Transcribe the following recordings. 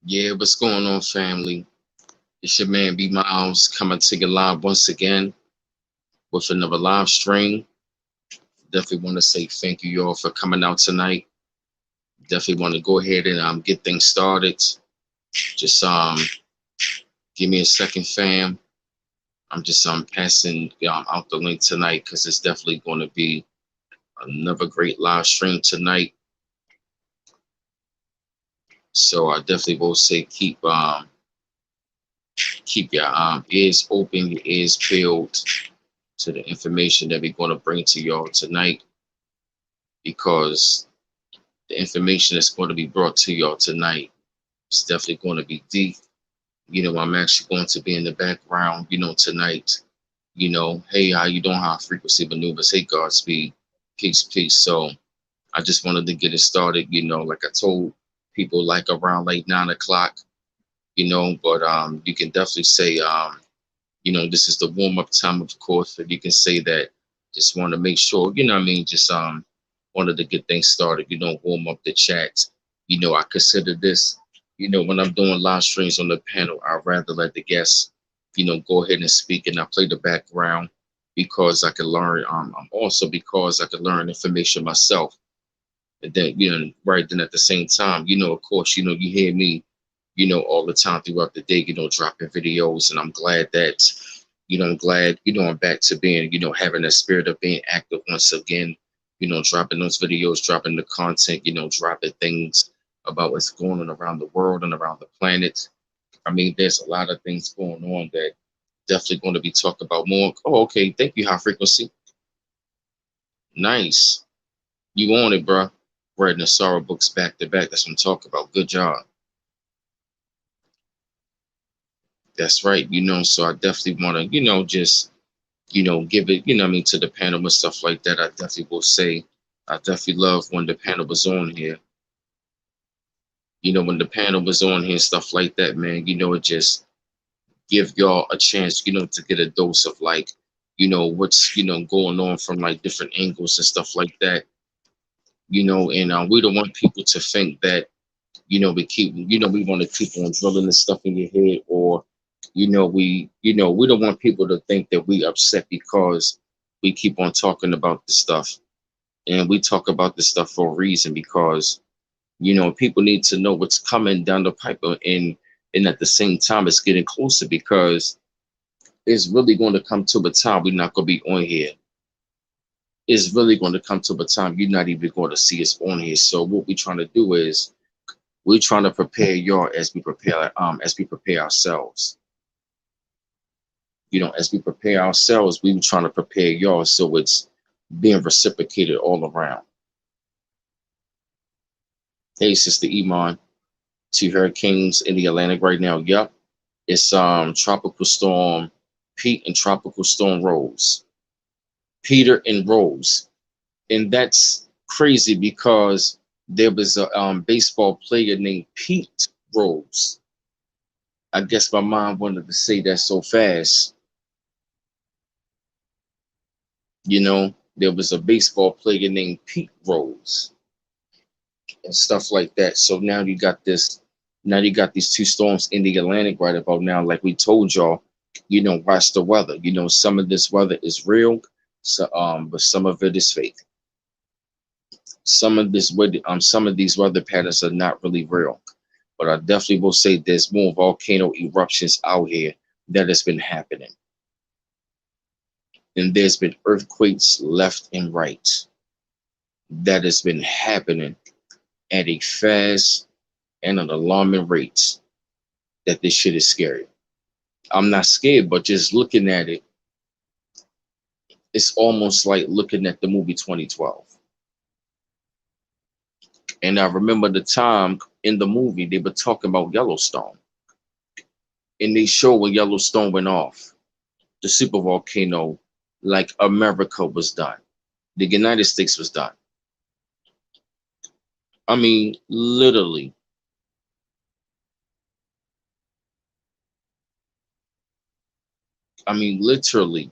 Yeah, what's going on, family? It's your man B Miles coming to you live once again with another live stream. Definitely want to say thank you all for coming out tonight. Definitely want to go ahead and get things started. Just give me a second, fam. I'm just passing out the link tonight because it's definitely going to be another great live stream tonight. So I definitely will say keep your ears open, your ears peeled to the information that we're going to bring to y'all tonight, because the information that's going to be brought to y'all tonight is definitely going to be deep. I'm actually going to be in the background, tonight. Hey, how you doing? How frequency maneuvers? Hey, Godspeed, peace, peace. So I just wanted to get it started. Like I told people, like around like 9 o'clock. But you can definitely say this is the warm up time, of course. But you can say that. Just want to make sure, what I mean, just wanted to get things started, warm up the chat. I consider this, when I'm doing live streams on the panel, I'd rather let the guests, go ahead and speak, and I play the background because I can learn, also because I can learn information myself. And then, right then at the same time, of course, you hear me, all the time throughout the day, dropping videos. And I'm glad that, I'm back to being, having a spirit of being active once again, dropping those videos, dropping the content, dropping things about what's going on around the world and around the planet. I mean, there's a lot of things going on that definitely going to be talked about more. Oh, okay. Thank you, High Frequency. Nice. You on it, bro. Writing the sorrow books back to back. That's what I'm talking about. Good job. That's right. So I definitely want to, just, give it, I mean, to the panel and stuff like that. I definitely will say, I definitely love when the panel was on here. When the panel was on here, stuff like that, man, it just give y'all a chance, to get a dose of like, what's, going on from like different angles and stuff like that, and we don't want people to think that, we want to keep on drilling this stuff in your head, or, we don't want people to think that we upset because we keep on talking about the stuff. And we talk about this stuff for a reason, because, people need to know what's coming down the pipe, and at the same time, it's getting closer, because it's really going to come to a time we're not going to be on here. It's really going to come to a time you're not even going to see us on here. So what we're trying to do is we're trying to prepare y'all as we prepare ourselves. As we prepare ourselves, we were trying to prepare y'all, so it's being reciprocated all around. Hey, Sister Iman, 2 hurricanes in the Atlantic right now. Yep. It's Tropical Storm Pete and Tropical Storm Rose. Peter and Rose. And that's crazy because there was a baseball player named Pete Rose. I guess my mom wanted to say that so fast. There was a baseball player named Pete Rose and stuff like that. So now you got this. Now you got these 2 storms in the Atlantic right about now. Like we told y'all, watch the weather. Some of this weather is real, so but some of it is fake. Some of these weather patterns are not really real. But I definitely will say there's more volcano eruptions out here that has been happening. And there's been earthquakes left and right that has been happening at a fast and an alarming rate, that this shit is scary. I'm not scared, but just looking at it, it's almost like looking at the movie 2012. And I remember the time in the movie they were talking about Yellowstone. And they show when Yellowstone went off, the super volcano, like America was done. The United States was done. I mean, literally. I mean, literally.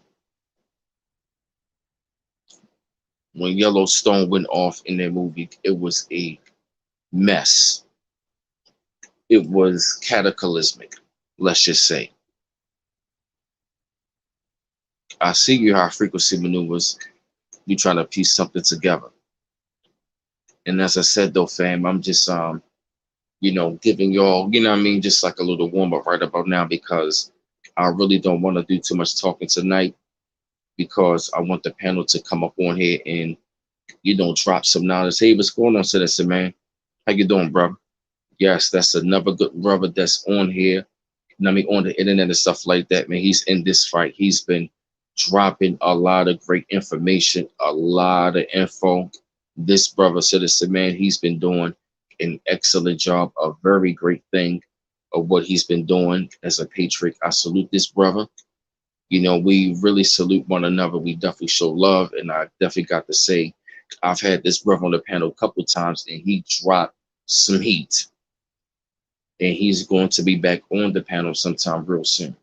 When Yellowstone went off in that movie, it was a mess. It was cataclysmic, let's just say. I see you how frequency maneuvers, you trying to piece something together. And as I said though, fam, I'm just giving y'all, you know what I mean, just like a little warm up right about now, because I really don't want to do too much talking tonight, because I want the panel to come up on here and drop some knowledge. Hey, what's going on, citizen man? How you doing, bro? Yes, that's another good brother that's on here. You know what I mean, on the internet and stuff like that, man. He's in this fight. He's been dropping a lot of great information, a lot of info. This brother, citizen man, he's been doing an excellent job, a very great thing of what he's been doing as a patriot. I salute this brother. We really salute one another. We definitely show love. And I definitely got to say, I've had this brother on the panel a couple times and he dropped some heat. And he's going to be back on the panel sometime real soon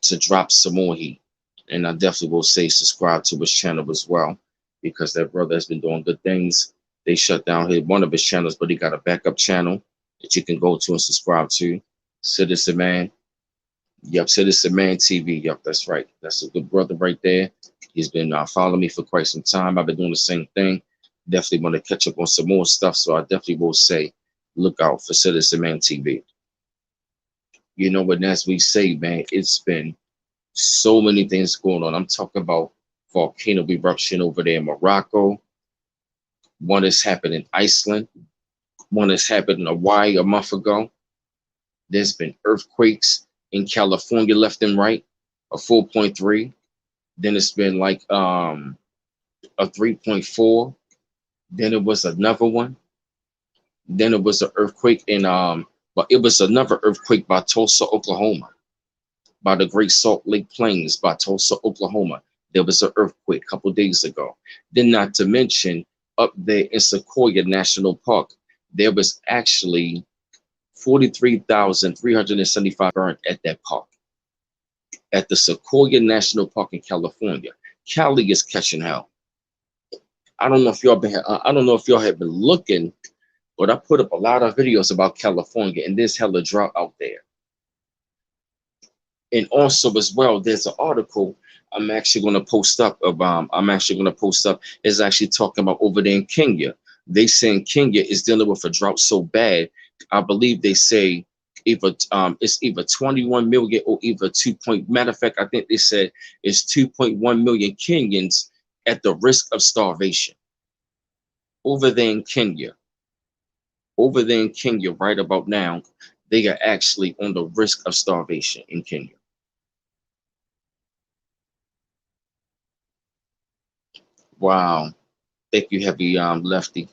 to drop some more heat. And I definitely will say subscribe to his channel as well, because that brother has been doing good things. They shut down one of his channels, but he got a backup channel that you can go to and subscribe to. Citizen Man. Yep, Citizen Man TV. Yep, that's right. That's a good brother right there. He's been following me for quite some time. I've been doing the same thing. Definitely want to catch up on some more stuff. So I definitely will say, look out for Citizen Man TV. But as we say, man, it's been so many things going on. I'm talking about volcano eruption over there in Morocco. One has happened in Iceland. One has happened in Hawaii a month ago. There's been earthquakes in California left and right, a 4.3. Then it's been like a 3.4. Then it was another one. Then it was an earthquake in but it was another earthquake by Tulsa, Oklahoma, by the Great Salt Lake Plains, by Tulsa, Oklahoma. There was an earthquake a couple days ago. Then, not to mention, up there in Sequoia National Park, there was actually 43,375 burned at that park, at the Sequoia National Park in California. Cali is catching hell. I don't know if y'all have been looking, but I put up a lot of videos about California, and there's hella drought out there. And also as well, there's an article I'm actually going to post up is actually talking about over there in Kenya. They saying Kenya is dealing with a drought so bad. I believe they say it's either 21 million or either matter of fact, I think they said it's 2.1 million Kenyans at the risk of starvation over there in Kenya. Over there in Kenya right about now, they are actually on the risk of starvation in Kenya. Wow. Thank you, Heavy Lefty.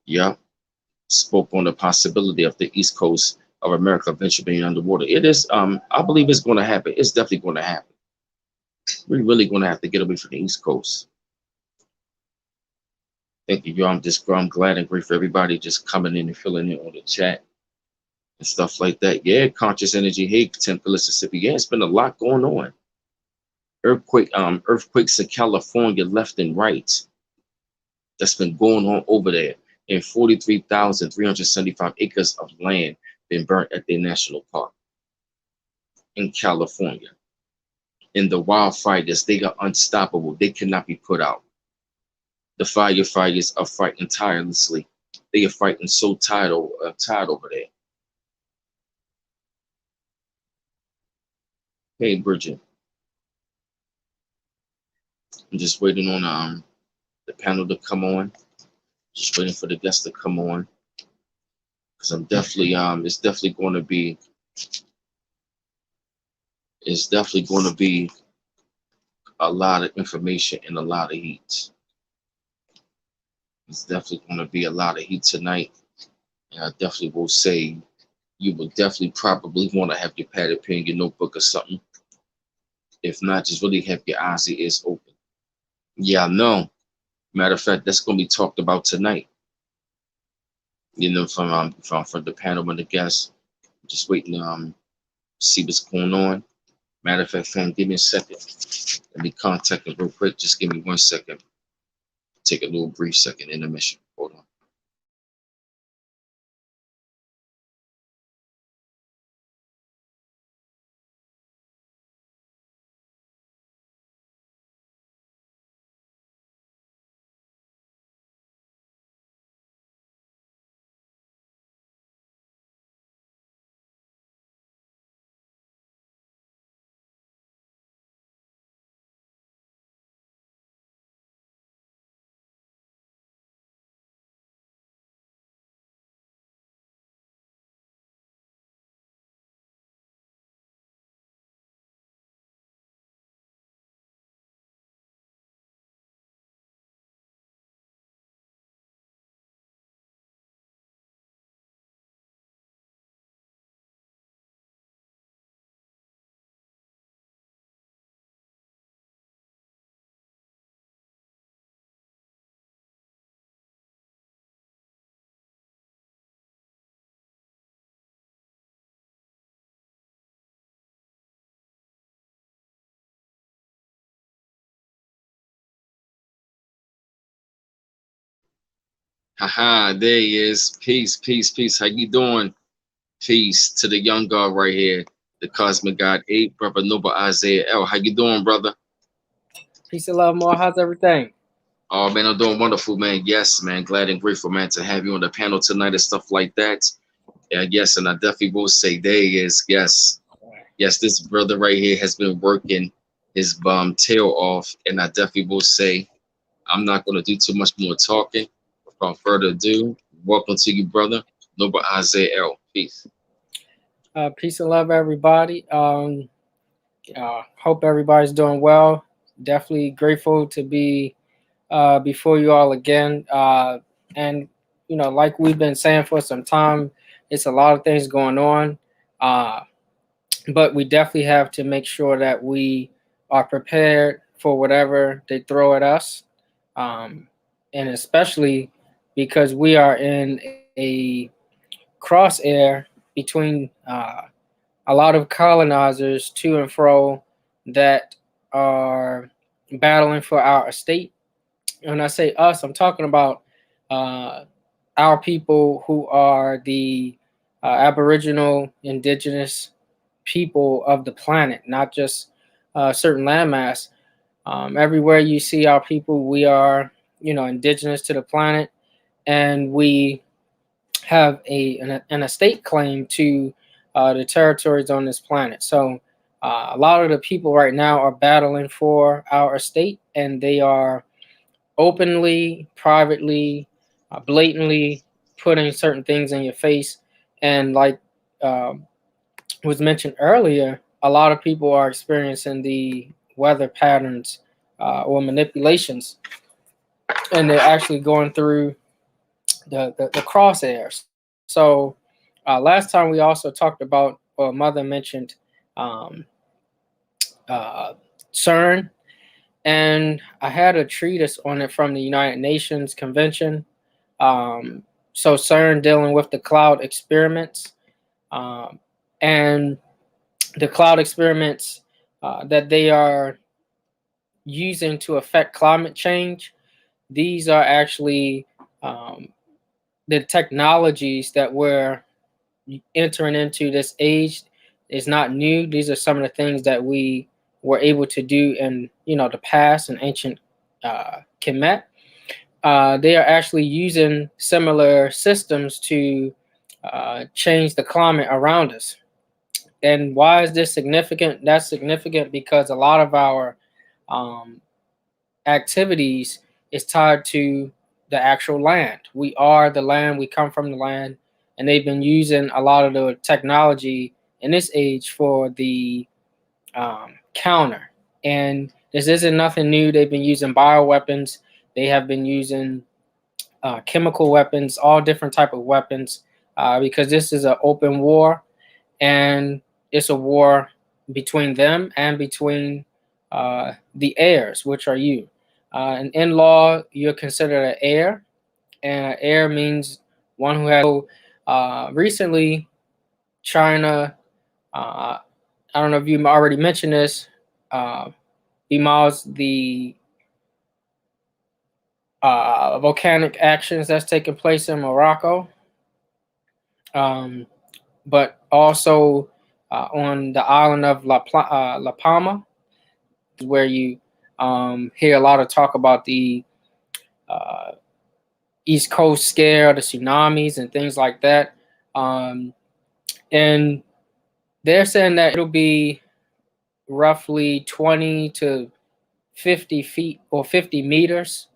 Yeah. Spoke on the possibility of the East Coast of America eventually being underwater. It is, I believe it's going to happen. It's definitely going to happen. We're really going to have to get away from the East Coast. Thank you, y'all. I'm glad and great for everybody just coming in and filling in on the chat and stuff like that. Yeah, conscious energy. Hey, Temple, Mississippi. Yeah, it's been a lot going on. Earthquakes in California left and right. That's been going on over there. And 43,375 acres of land been burnt at their national park in California. And the wildfires, they are unstoppable. They cannot be put out. The firefighters are fighting tirelessly. They are fighting so tired over there. Hey, Bridget. I'm just waiting on the panel to come on. Just waiting for the guests to come on. Because I'm definitely it's definitely going to be a lot of information and a lot of heat. It's definitely going to be a lot of heat tonight. And I definitely will say you will definitely probably want to have your pad and pen, your notebook or something. If not, just really have your eyes and ears open. Yeah, I know. Matter of fact, that's going to be talked about tonight. From the panel and the guests. Just waiting to see what's going on. Matter of fact, fam, give me a second. Let me contact them real quick. Just give me 1 second. Take a little brief second intermission. Hold on. Haha, there he is. Peace, peace, peace. How you doing? Peace to the young god right here, the Cosmic God 8, Brother Noble Isaiah L. How you doing, brother? Peace and love, more. How's everything? Oh man, I'm doing wonderful, man. Yes, man. Glad and grateful, man, to have you on the panel tonight and stuff like that. Yeah, yes, and I definitely will say there he is. Yes. Yes, this brother right here has been working his tail off, and I definitely will say I'm not gonna do too much more talking. Without further ado, welcome to you, brother. Noble Isaiah L. Peace. Peace and love, everybody. Hope everybody's doing well. Definitely grateful to be before you all again. And like we've been saying for some time, it's a lot of things going on. Uh, but we definitely have to make sure that we are prepared for whatever they throw at us, um, and especially because we are in a crosshair between a lot of colonizers to and fro that are battling for our estate. When I say us, I'm talking about uh, our people who are the Aboriginal, indigenous people of the planet, not just certain landmass. Everywhere you see our people, we are, indigenous to the planet, and we have an estate claim to the territories on this planet. So a lot of the people right now are battling for our estate, and they are openly, privately, blatantly putting certain things in your face. And like um was mentioned earlier, a lot of people are experiencing the weather patterns or manipulations, and they're actually going through the crosshairs. So last time we also talked about, or Mother mentioned, um, uh, CERN, and I had a treatise on it from the United Nations Convention. Um, so CERN dealing with the cloud experiments, um, and the cloud experiments that they are using to affect climate change. These are actually um, the technologies that we're entering into this age is not new. These are some of the things that we were able to do in the past in ancient Kemet. They are actually using similar systems to change the climate around us. And why is this significant? That's significant because a lot of our um, activities is tied to the actual land. We are the land, we come from the land, and they've been using a lot of the technology in this age for the counter. And this isn't nothing new. They've been using bioweapons. They have been using chemical weapons, all different type of weapons, because this is an open war, and it's a war between them and between the heirs, which are you. And in law, you're considered an heir, and an heir means one who has. So, recently, China, I don't know if you already mentioned this, bemaused the volcanic actions that's taking place in Morocco, um, but also on the island of La Palma, where you hear a lot of talk about the uh, East Coast scare, the tsunamis, and things like that. And they're saying that it'll be roughly 20 to 50 feet or 50 meters,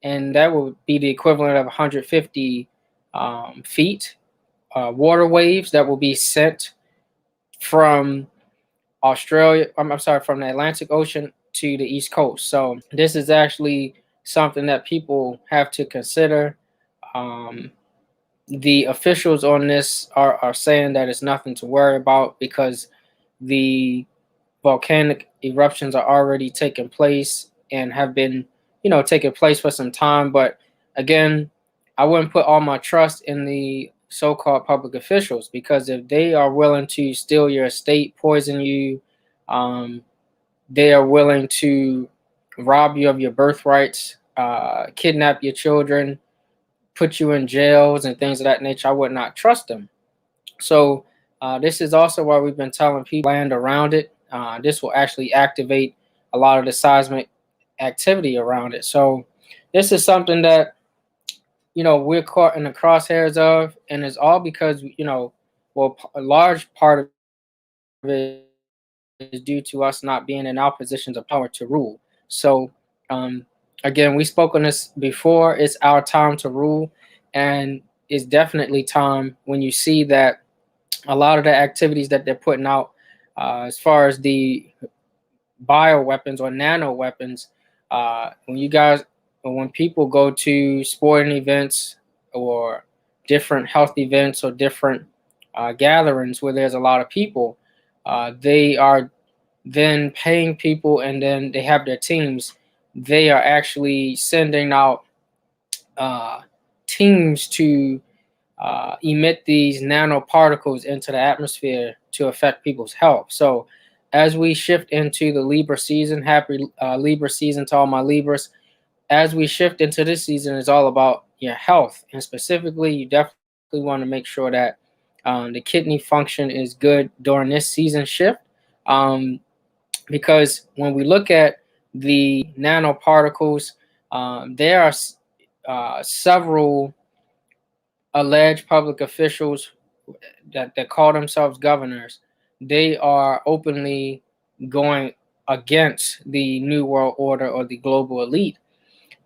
and that would be the equivalent of 150 feet water waves that will be sent from Australia. I'm sorry, from the Atlantic Ocean to the East Coast. So this is actually something that people have to consider. Um, the officials on this are saying that it's nothing to worry about because the volcanic eruptions are already taking place and have been, taking place for some time. But again, I wouldn't put all my trust in the so-called public officials, because if they are willing to steal your estate, poison you, um, they are willing to rob you of your birthrights, kidnap your children, put you in jails and things of that nature, I would not trust them. So this is also why we've been telling people land around it. This will actually activate a lot of the seismic activity around it. So this is something that we're caught in the crosshairs of, and it's all because well, a large part of it is due to us not being in our positions of power to rule. So again, we spoke on this before. It's our time to rule, and it's definitely time when you see that a lot of the activities that they're putting out, as far as the bioweapons or nano weapons, when people go to sporting events or different health events or different gatherings where there's a lot of people, they are then paying people, and then they have their teams. They are actually sending out uh, teams to emit these nanoparticles into the atmosphere to affect people's health. So, as we shift into the Libra season, happy Libra season to all my Libras. As we shift into this season, it's all about your health, and specifically, you definitely want to make sure that the kidney function is good during this season shift, um, because when we look at the nanoparticles, there are several alleged public officials that call themselves governors. They are openly going against the New World Order or the global elite.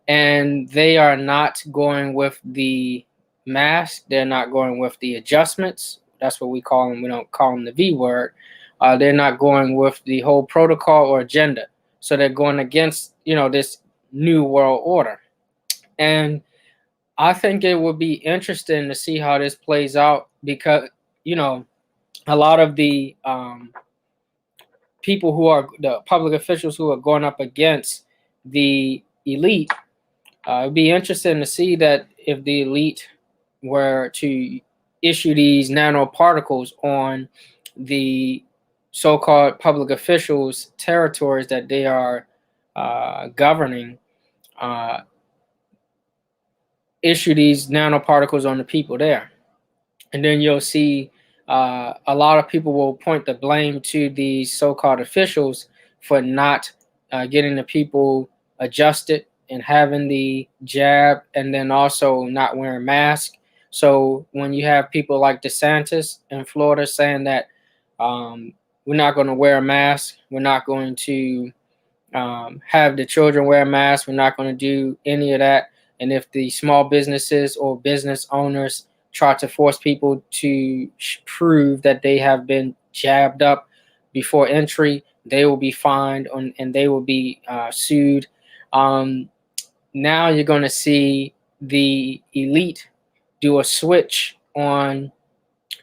And they are not going with the mask. They're not going with the adjustments. That's what we call them. We don't call them the V word. They're not going with the whole protocol or agenda. So they're going against, this New World Order. And I think it would be interesting to see how this plays out because, a lot of the people who are the public officials who are going up against the elite, it'd be interesting to see that if the elite were to issue these nanoparticles on the so-called public officials' territories that they are governing, uh, issue these nanoparticles on the people there. And then you'll see a lot of people will point the blame to these so-called officials for not getting the people adjusted and having the jab, and then also not wearing masks. So when you have people like DeSantis in Florida saying that we're not going to wear a mask, we're not going to have the children wear masks, we're not going to do any of that. And if the small businesses or business owners try to force people to prove that they have been jabbed up before entry, they will be fined and they will be sued. Um, Now you're going to see the elite do a switch on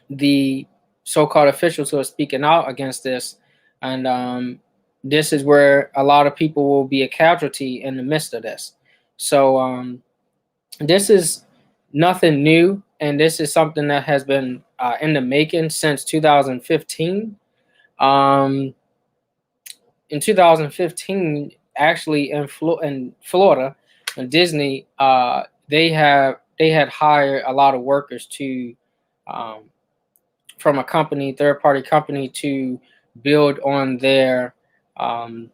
the so-called officials who are speaking out against this, and this is where a lot of people will be a casualty in the midst of this. So this is nothing new, and this is something that has been in the making since 2015. Um, in 2015, actually in Florida, in Disney, they had hired a lot of workers to um, from a company, third party company, to build on their um,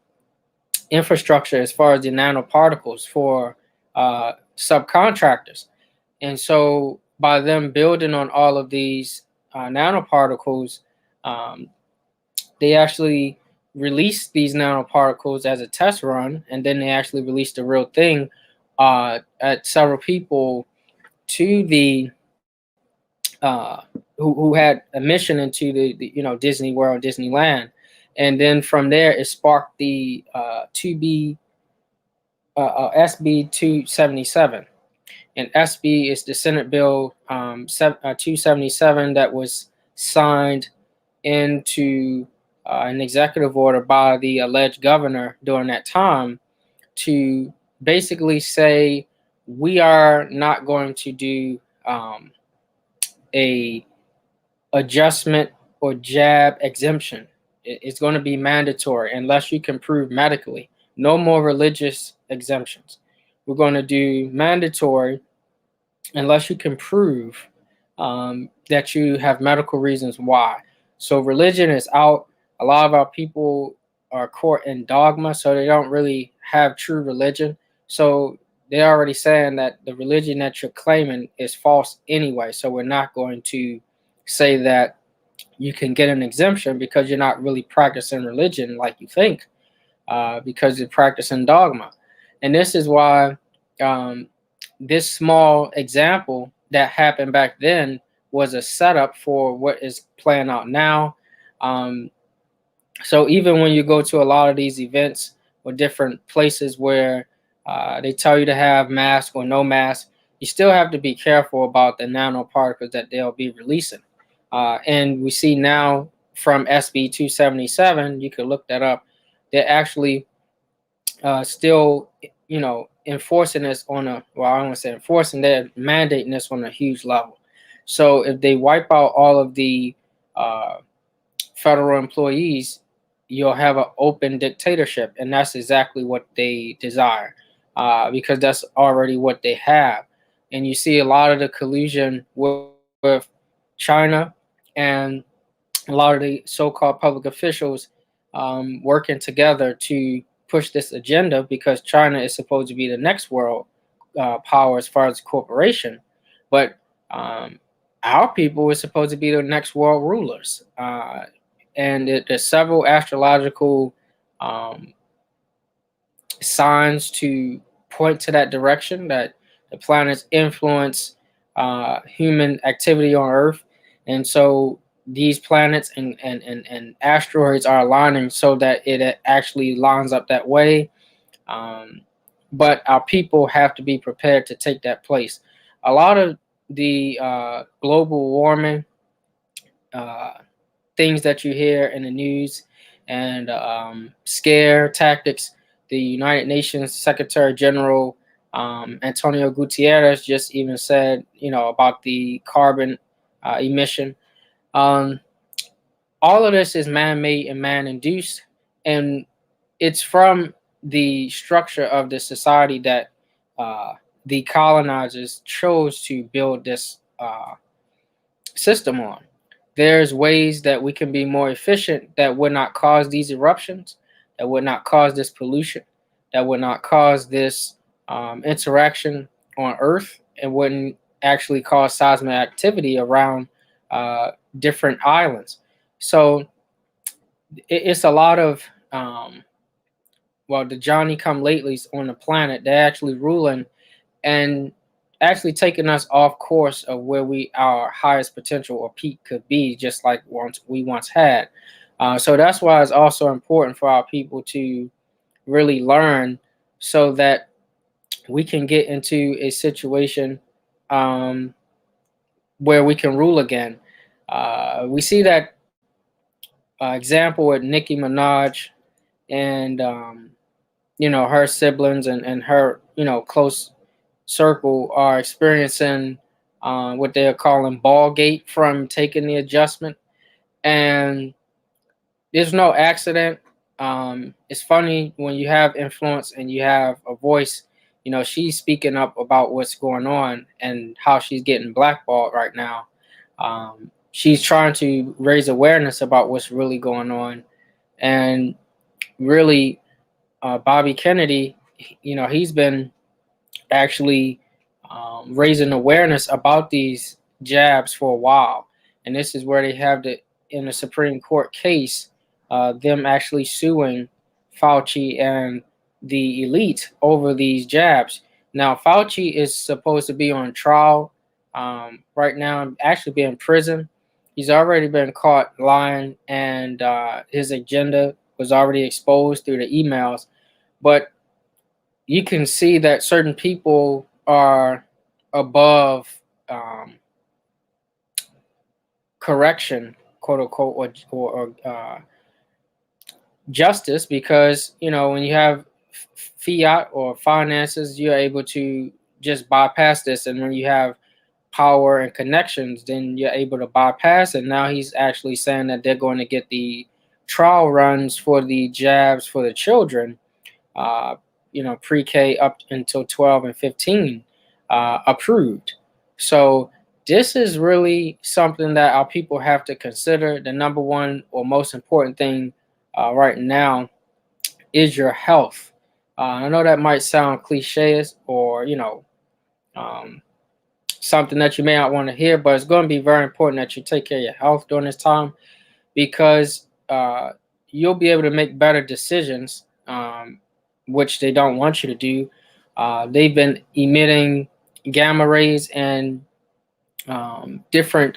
infrastructure as far as the nanoparticles for subcontractors. And so by them building on all of these nanoparticles, um, they actually released these nanoparticles as a test run, and then they actually released the real thing at several people to the who had a mission into the Disney World, Disneyland, and then from there it sparked the 2B SB 277, and SB is the Senate Bill 277 that was signed into an executive order by the alleged governor during that time to basically say we are not going to do a adjustment or jab exemption. It's going to be mandatory unless you can prove medically. No more religious exemptions. We're going to do mandatory, unless you can prove that you have medical reasons why. So religion is out. A lot of our people are caught in dogma, so they don't really have true religion. So they're already saying that the religion that you're claiming is false anyway. So we're not going to say that you can get an exemption because you're not really practicing religion like you think, because you're practicing dogma. And this is why um, this small example that happened back then was a setup for what is playing out now. Um, so even when you go to a lot of these events or different places where they tell you to have mask or no mask, you still have to be careful about the nanoparticles that they'll be releasing. And we see now from SB 277, you can look that up. They're actually still, enforcing this on a, well, I don't want to say enforcing, they're mandating this on a huge level. So if they wipe out all of the uh, federal employees, you'll have an open dictatorship, and that's exactly what they desire, because that's already what they have. And you see a lot of the collusion with China and a lot of the so-called public officials working together to push this agenda, because China is supposed to be the next world power as far as corporation, but um, our people is supposed to be the next world rulers. And there's several astrological um, signs to point to that direction, that the planets influence human activity on Earth. And so these planets and asteroids are aligning so that it actually lines up that way. Um, but our people have to be prepared to take that place. A lot of the global warming uh, things that you hear in the news and scare tactics. The United Nations Secretary General Antonio Gutierrez just even said, about the carbon emission. Um, all of this is man-made and man-induced, and it's from the structure of the society that uh, the colonizers chose to build this system on. There's ways that we can be more efficient that would not cause these eruptions, that would not cause this pollution, that would not cause this interaction on Earth, and wouldn't actually cause seismic activity around different islands. So it's a lot of the Johnny come latelys on the planet. They're actually ruling and actually taking us off course of where our highest potential or peak could be, just like once had. So that's why it's also important for our people to really learn, so that we can get into a situation um, where we can rule again. We see that example with Nicki Minaj and her siblings and her close circle are experiencing what they're calling ball gate from taking the adjustment, and there's no accident. It's funny when you have influence and you have a voice. She's speaking up about what's going on and how she's getting blackballed right now. She's trying to raise awareness about what's really going on, and really, Bobby Kennedy, he's been actually raising awareness about these jabs for a while. And this is where they have in the Supreme Court case, them actually suing Fauci and the elite over these jabs. Now, Fauci is supposed to be on trial right now, actually be in prison. He's already been caught lying, and his agenda was already exposed through the emails. But you can see that certain people are above um, correction, quote unquote, or justice, because when you have fiat or finances, you're able to just bypass this, and when you have power and connections, then you're able to bypass it. Now he's actually saying that they're going to get the trial runs for the jabs for the children, uh, pre-K up until 12 and 15, approved. So this is really something that our people have to consider. The number one or most important thing right now is your health. I know that might sound cliches or um, something that you may not want to hear, but it's going to be very important that you take care of your health during this time because you'll be able to make better decisions, which they don't want you to do. They've been emitting gamma rays and different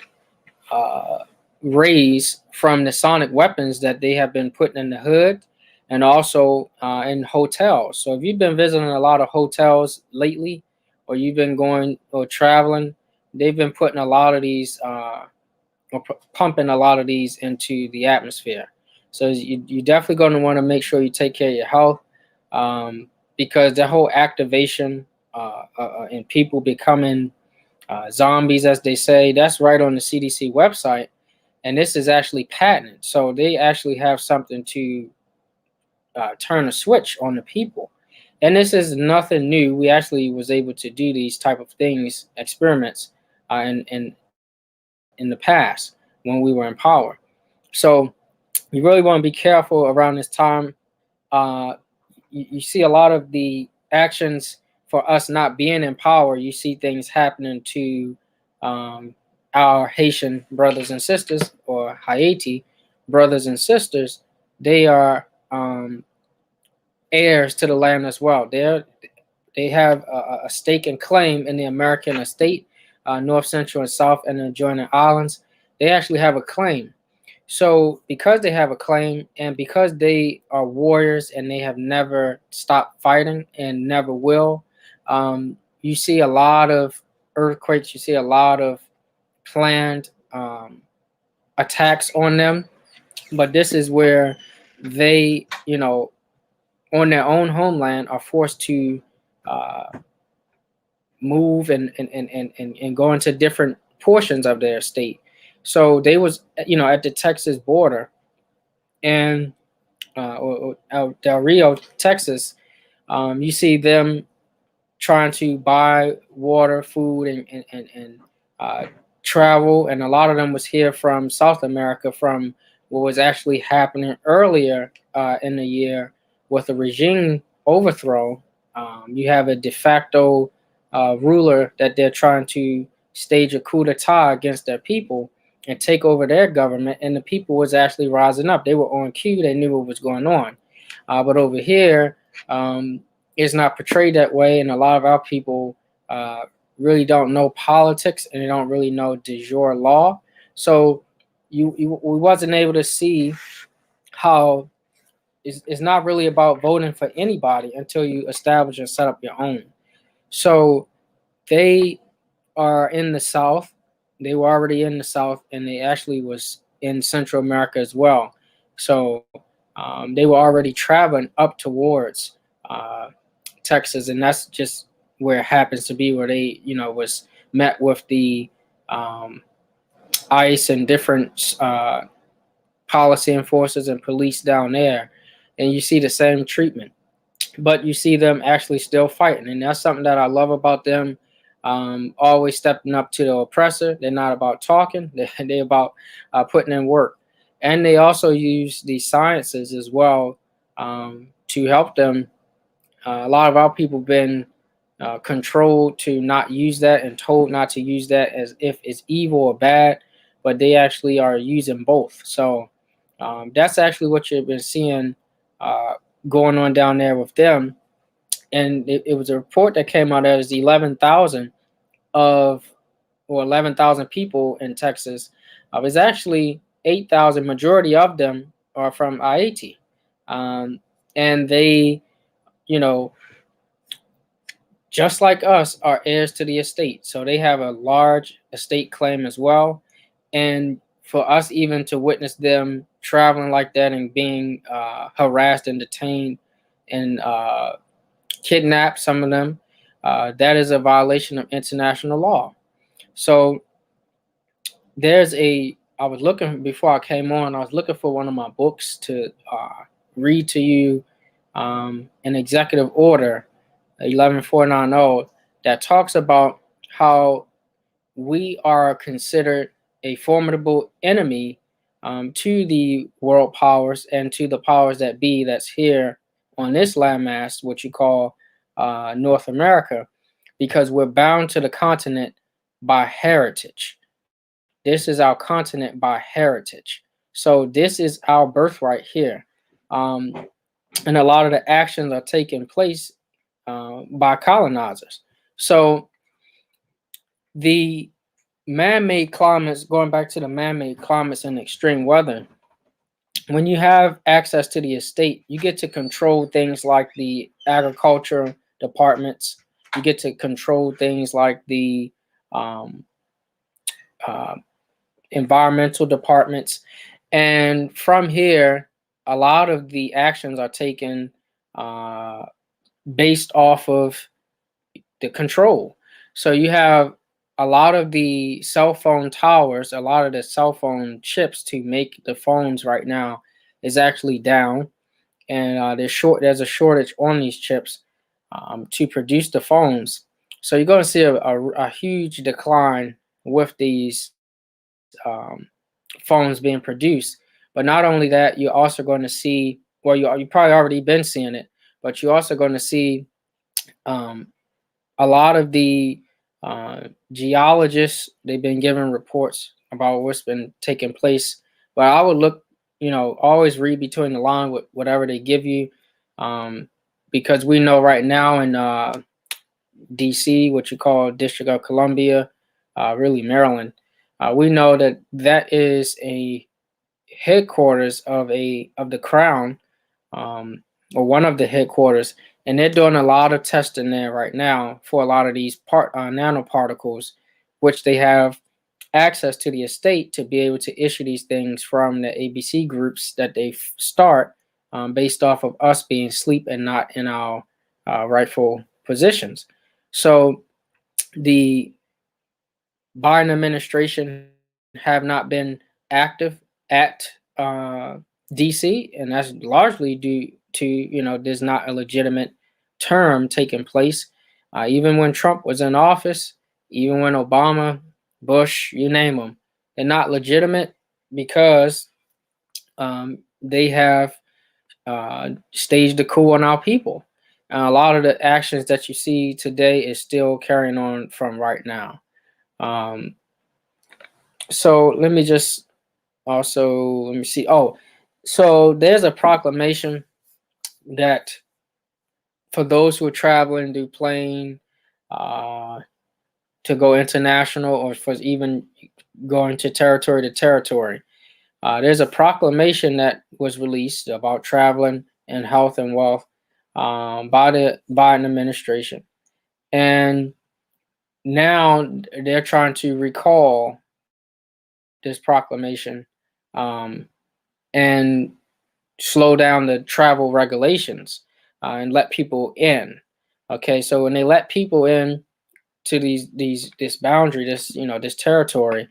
uh, rays from the sonic weapons that they have been putting in the hood and also in hotels. So if you've been visiting a lot of hotels lately or you've been going or traveling, they've been putting a lot of these or pumping a lot of these into the atmosphere. So you definitely going to want to make sure you take care of your health because the whole activation and people becoming zombies, as they say, that's right on the CDC website. And this is actually patented. So they actually have something to turn a switch on the people. And this is nothing new. We actually was able to do these type of things, experiments, in the past when we were in power. So you really want to be careful around this time. Uh, you see a lot of the actions for us not being in power. You see things happening to um, our Haitian brothers and sisters, or Haiti brothers and sisters. They are heirs to the land as well. They have a stake and claim in the American estate, North, Central, and South, and the adjoining islands. They actually have a claim. So, because they have a claim and because they are warriors and they have never stopped fighting and never will, you see a lot of earthquakes, you see a lot of planned attacks on them. But this is where they, on their own homeland, are forced to uh, move and go into different portions of their state. So they was, at the Texas border and or Del Rio, Texas, you see them trying to buy water, food, and uh, travel, and a lot of them was here from South America, from what was actually happening earlier in the year with a regime overthrow. You have a de facto ruler that they're trying to stage a coup d'état against their people and take over their government, and the people was actually rising up. They were on cue. They knew what was going on. But over here, um, it's not portrayed that way, and a lot of our people uh, really don't know politics and they don't really know de jure law. So we wasn't able to see how it's not really about voting for anybody until you establish and set up your own. So they are in the South. They were already in the South, and they actually was in Central America as well. So they were already traveling up towards uh, Texas, and that's just where it happens to be, where they, was met with the um, ICE and different policy enforcers and police down there, and you see the same treatment. But you see them actually still fighting, and that's something that I love about them. Always stepping up to the oppressor. They're not about talking; they're about putting in work, and they also use the sciences as well to help them. A lot of our people been controlled to not use that and told not to use that as if it's evil or bad, but they actually are using both. So that's actually what you've been seeing uh, going on down there with them. And it was a report that came out that was 11,000 of, or 11,000 people in Texas. It's actually 8,000. Majority of them are from Haiti, and they, you know, just like us, are heirs to the estate. So they have a large estate claim as well. And for us even to witness them traveling like that and being harassed and detained and kidnapped, some of them, that is a violation of international law. So I was looking before I came on, I was looking for one of my books to read to you, an executive order 11490 that talks about how we are considered a formidable enemy to the world powers and to the powers that be that's here on this landmass, what you call North America, because we're bound to the continent by heritage. This is our continent by heritage. So this is our birthright here. Um, and a lot of the actions are taking place by colonizers. So the man-made climates, going back to the man-made climates and extreme weather, when you have access to the estate, you get to control things like the agriculture departments. You get to control things like the um, uh, environmental departments. And from here, a lot of the actions are taken uh, based off of the control. So you have a lot of the cell phone towers, a lot of the cell phone chips to make the phones right now is actually down, and there's a shortage on these chips to produce the phones. So you're going to see a huge decline with these phones being produced. But not only that, you're also going to see, well, you probably already been seeing it, but you're also going to see um, a lot of the geologists, they've been given reports about what's been taking place. But I would look, always read between the line with whatever they give you, um, because we know right now in DC, what you call District of Columbia, really Maryland, we know that that is a headquarters of the crown, um, or one of the headquarters, and they're doing a lot of testing there right now for a lot of these nanoparticles, which they have access to the estate to be able to issue these things from the ABC groups that they start based off of us being asleep and not in our rightful positions. So the Biden administration have not been active at DC, and that's largely due to there's not a legitimate term taking place. Even when Trump was in office, even when Obama, Bush, you name them, they're not legitimate because they have staged a coup on our people. And a lot of the actions that you see today is still carrying on from right now. Um, so let me just also let me see. Oh, so there's a proclamation that for those who are traveling through plane uh, to go international or for even going to territory, there's a proclamation that was released about traveling and health and wealth by the Biden administration, and now they're trying to recall this proclamation and slow down the travel regulations and let people in. Okay, so when they let people in to this boundary, this territory,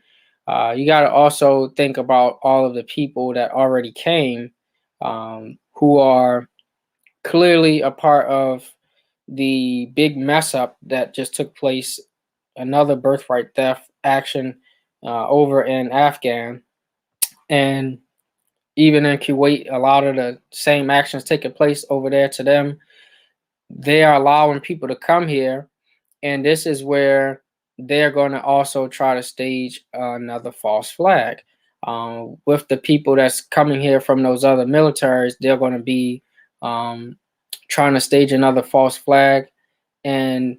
you got to also think about all of the people that already came, who are clearly a part of the big mess up that just took place, another birthright theft action over in Afghan, and even in Kuwait, a lot of the same actions taking place over there to them. They are allowing people to come here, and this is where they're going to also try to stage another false flag. With the people that's coming here from those other militaries, they're going to be trying to stage another false flag and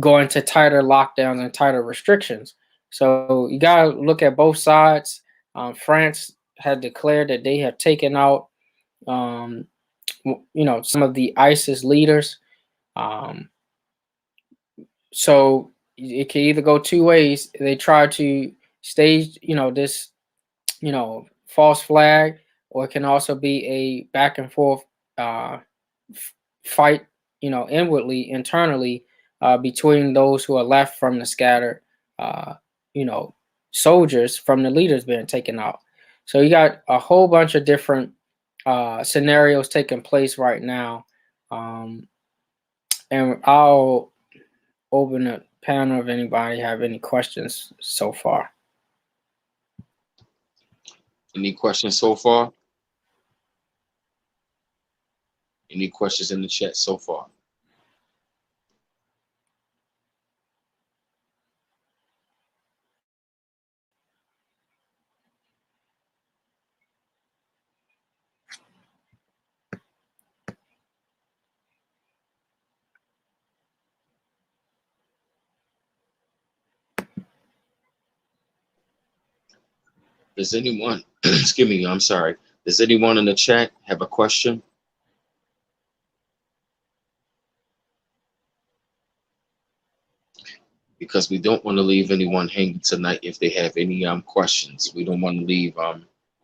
going to tighter lockdowns and tighter restrictions. So you got to look at both sides. France had declared that they have taken out, some of the ISIS leaders. Um, so it can either go two ways. They try to stage, this, false flag, or it can also be a back and forth fight, inwardly, internally, between those who are left from the scattered, uh, you know, soldiers from the leaders being taken out. So you got a whole bunch of different scenarios taking place right now. And I'll open a panel if anybody have any questions so far. Any questions so far? Any questions in the chat so far? Does anyone, excuse me, I'm sorry. Does anyone in the chat have a question? Because we don't want to leave anyone hanging tonight if they have any questions. We don't want to leave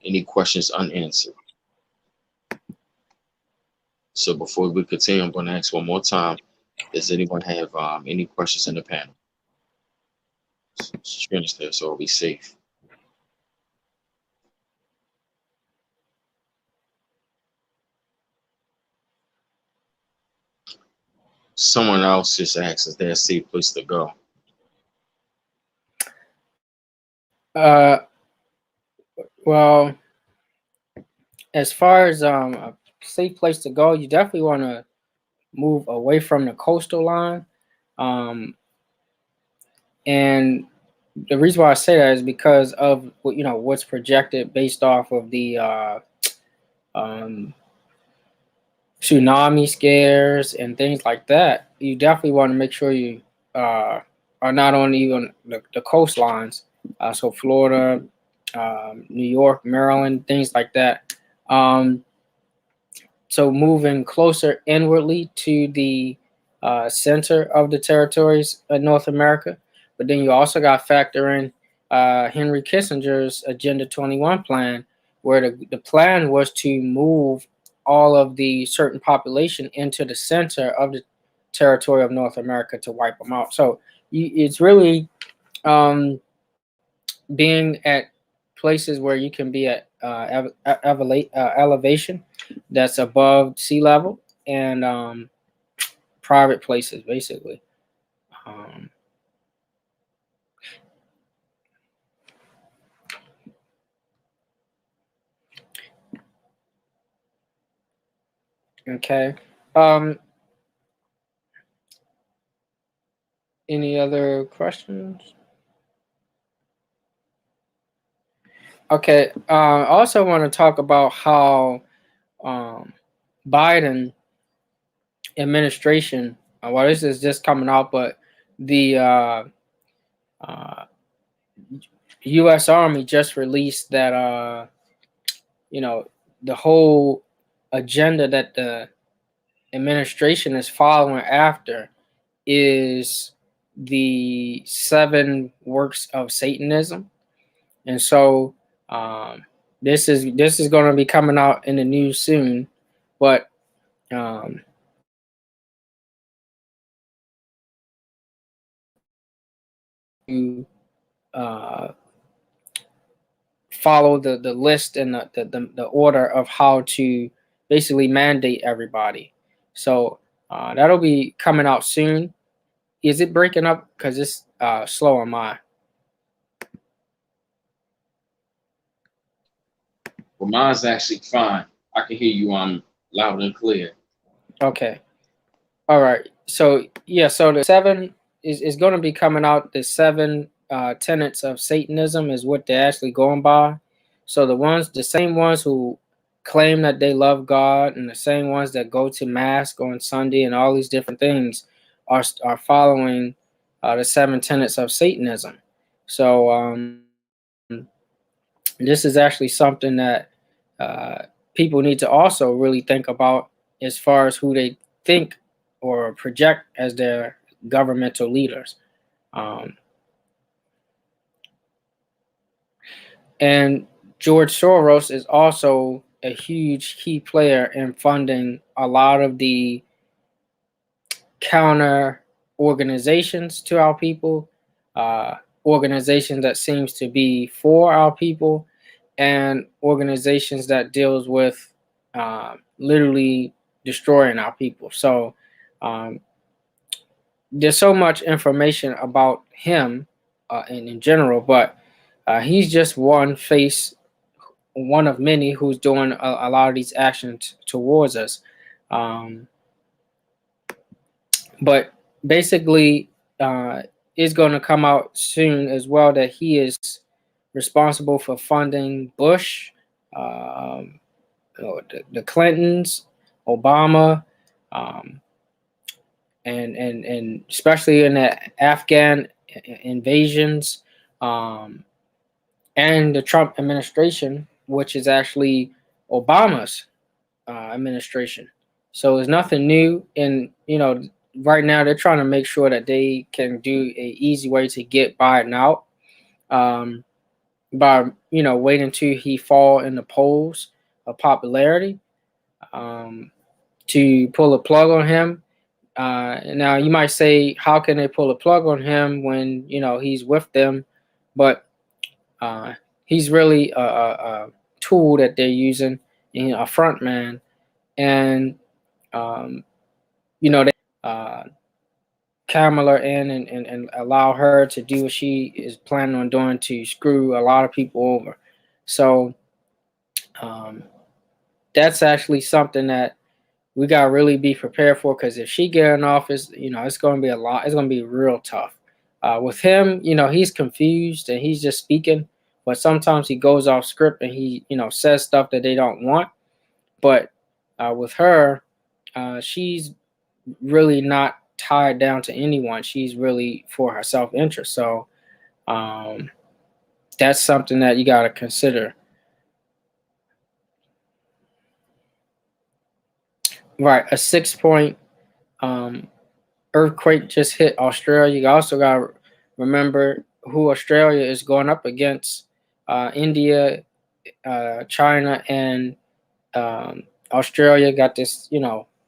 any questions unanswered. So before we continue, I'm going to ask one more time. Does anyone have any questions in the panel? Strings there, so I'll be safe. Someone else just asked, is there a safe place to go? Well, as far as a safe place to go, you definitely want to move away from the coastal line. And the reason why I say that is because of what's projected based off of the tsunami scares and things like that. You definitely want to make sure you are not on even the coastlines. So Florida, New York, Maryland, things like that. So moving closer inwardly to the center of the territories of North America. But then you also got to factor in Henry Kissinger's Agenda 21 plan, where the plan was to move all of the certain population into the center of the territory of North America to wipe them out. So it's really being at places where you can be at elevation that's above sea level, and private places, basically. Okay. Any other questions? Okay. I also want to talk about how Biden administration. Well, this is just coming out, but the U.S. Army just released that the whole agenda that the administration is following after is the 7 works of Satanism, and so this is going to be coming out in the news soon, but you follow the list and the order of how to basically mandate everybody. So that'll be coming out soon. Is it breaking up? Because it's slow on my. Well, mine's actually fine. I can hear you loud and clear. Okay. All right. So yeah, so the 7 is going to be coming out. The 7 tenets of Satanism is what they're actually going by. So the same ones who claim that they love God, and the same ones that go to mass on Sunday and all these different things are following the 7 tenets of Satanism. So this is actually something that people need to also really think about as far as who they think or project as their governmental leaders. And George Soros is also a huge key player in funding a lot of the counter organizations to our people, organizations that seems to be for our people, and organizations that deals with literally destroying our people. So there's so much information about him in general, but he's just one of many who's doing a lot of these actions towards us. Um, but basically, it's going to come out soon as well that he is responsible for funding Bush, um, the Clintons, Obama, um, and especially in the Afghan invasions, um, and the Trump administration, which is actually Obama's administration. So it's nothing new. And right now they're trying to make sure that they can do a easy way to get Biden out, um, by waiting until he fall in the polls of popularity, um, to pull a plug on him. Now you might say, how can they pull a plug on him when he's with them? But he's really a tool that they're using, a front man, and um, they Kamala in and allow her to do what she is planning on doing to screw a lot of people over. So um, that's actually something that we gotta really be prepared for, because if she get in office, it's gonna be a lot. It's gonna be real tough. With him, he's confused and he's just speaking, but sometimes he goes off script and he, says stuff that they don't want. But with her, she's really not tied down to anyone. She's really for her self interest. So um, that's something that you got to consider. Right, a 6 point um, earthquake just hit Australia. You also got to remember who Australia is going up against: India, China, and Australia. Got this,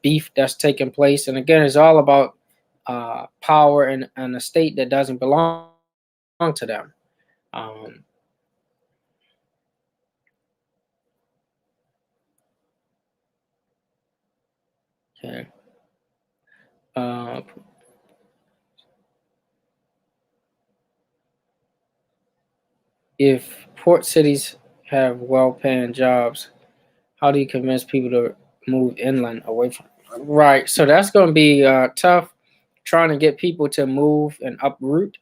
beef that's taking place, and again, it's all about power and a state that doesn't belong to them. Um, okay. Uh, if port cities have well-paying jobs, how do you convince people to move inland away from? Right, so that's going to be tough, trying to get people to move and uproot,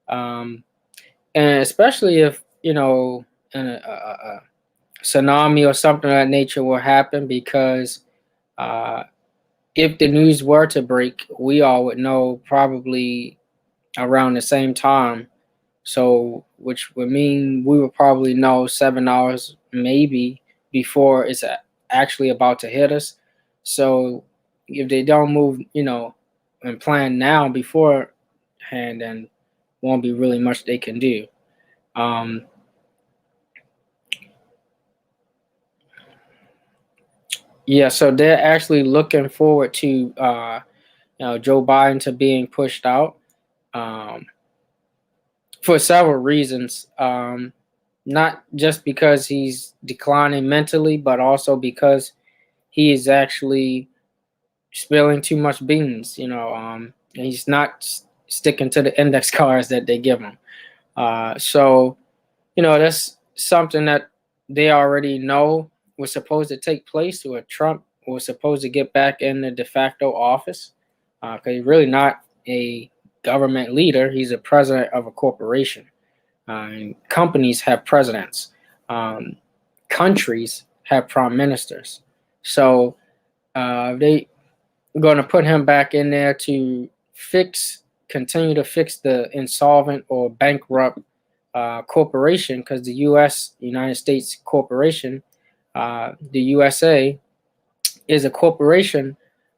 um, and especially if a tsunami or something of that nature will happen, because uh, if the news were to break, we all would know probably around the same time. So, which would mean we would probably know 7 hours maybe before it's actually about to hit us. So, if they don't move, and plan now beforehand, then won't be really much they can do. Um, yeah, so they're actually looking forward to Joe Biden to being pushed out, um, for several reasons. Not just because he's declining mentally, but also because he is actually spilling too much beans. And he's not sticking to the index cards that they give him. So that's something that they already know was supposed to take place, where Trump was supposed to get back in the de facto office, because he's really not a government leader. He's a president of a corporation. And companies have presidents. Um, Countries have prime ministers. So they going to put him back in there to continue to fix the insolvent or bankrupt corporation, because the United States corporation, the USA, is a corporation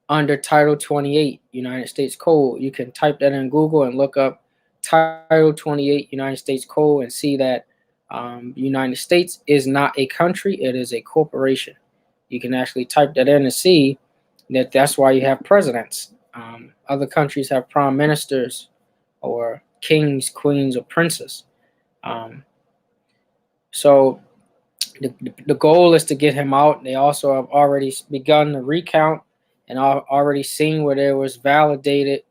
under Title 28 United States Code. You can type that in Google and look up Title 28 United States Code and see that the United States is not a country, it is a corporation. You can actually type that in and see that that's why you have presidents. Other countries have prime ministers or kings, queens, or princes. Um, so the goal is to get him out. They also have already begun the recount and already seen where there was validated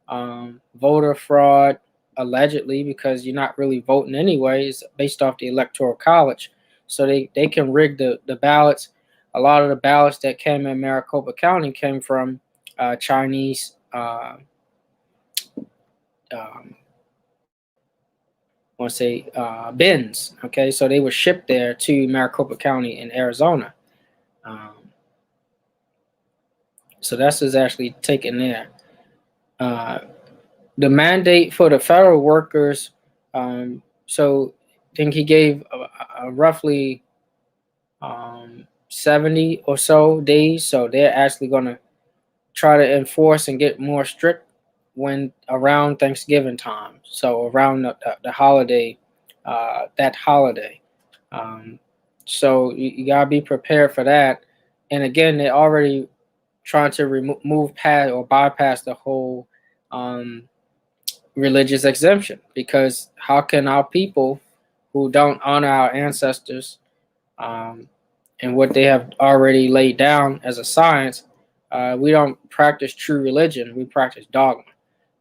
voter fraud, allegedly, because you're not really voting anyway. It's based off the electoral college. So they can rig the ballots. A lot of the ballots that came in Maricopa County came from Chinese um, I want to say bins. Okay, so they were shipped there to Maricopa County in Arizona. Um, so that's what's actually taken there. Uh, the mandate for the federal workers. So I think he gave a roughly 70 or so days. So they're actually going to try to enforce and get more strict when around Thanksgiving time. So around the holiday, that holiday. Um, so you gotta be prepared for that. And again, they're already trying to move past or bypass the whole um, religious exemption, because how can our people who don't honor our ancestors um, and what they have already laid down as a science, we don't practice true religion, we practice dogma.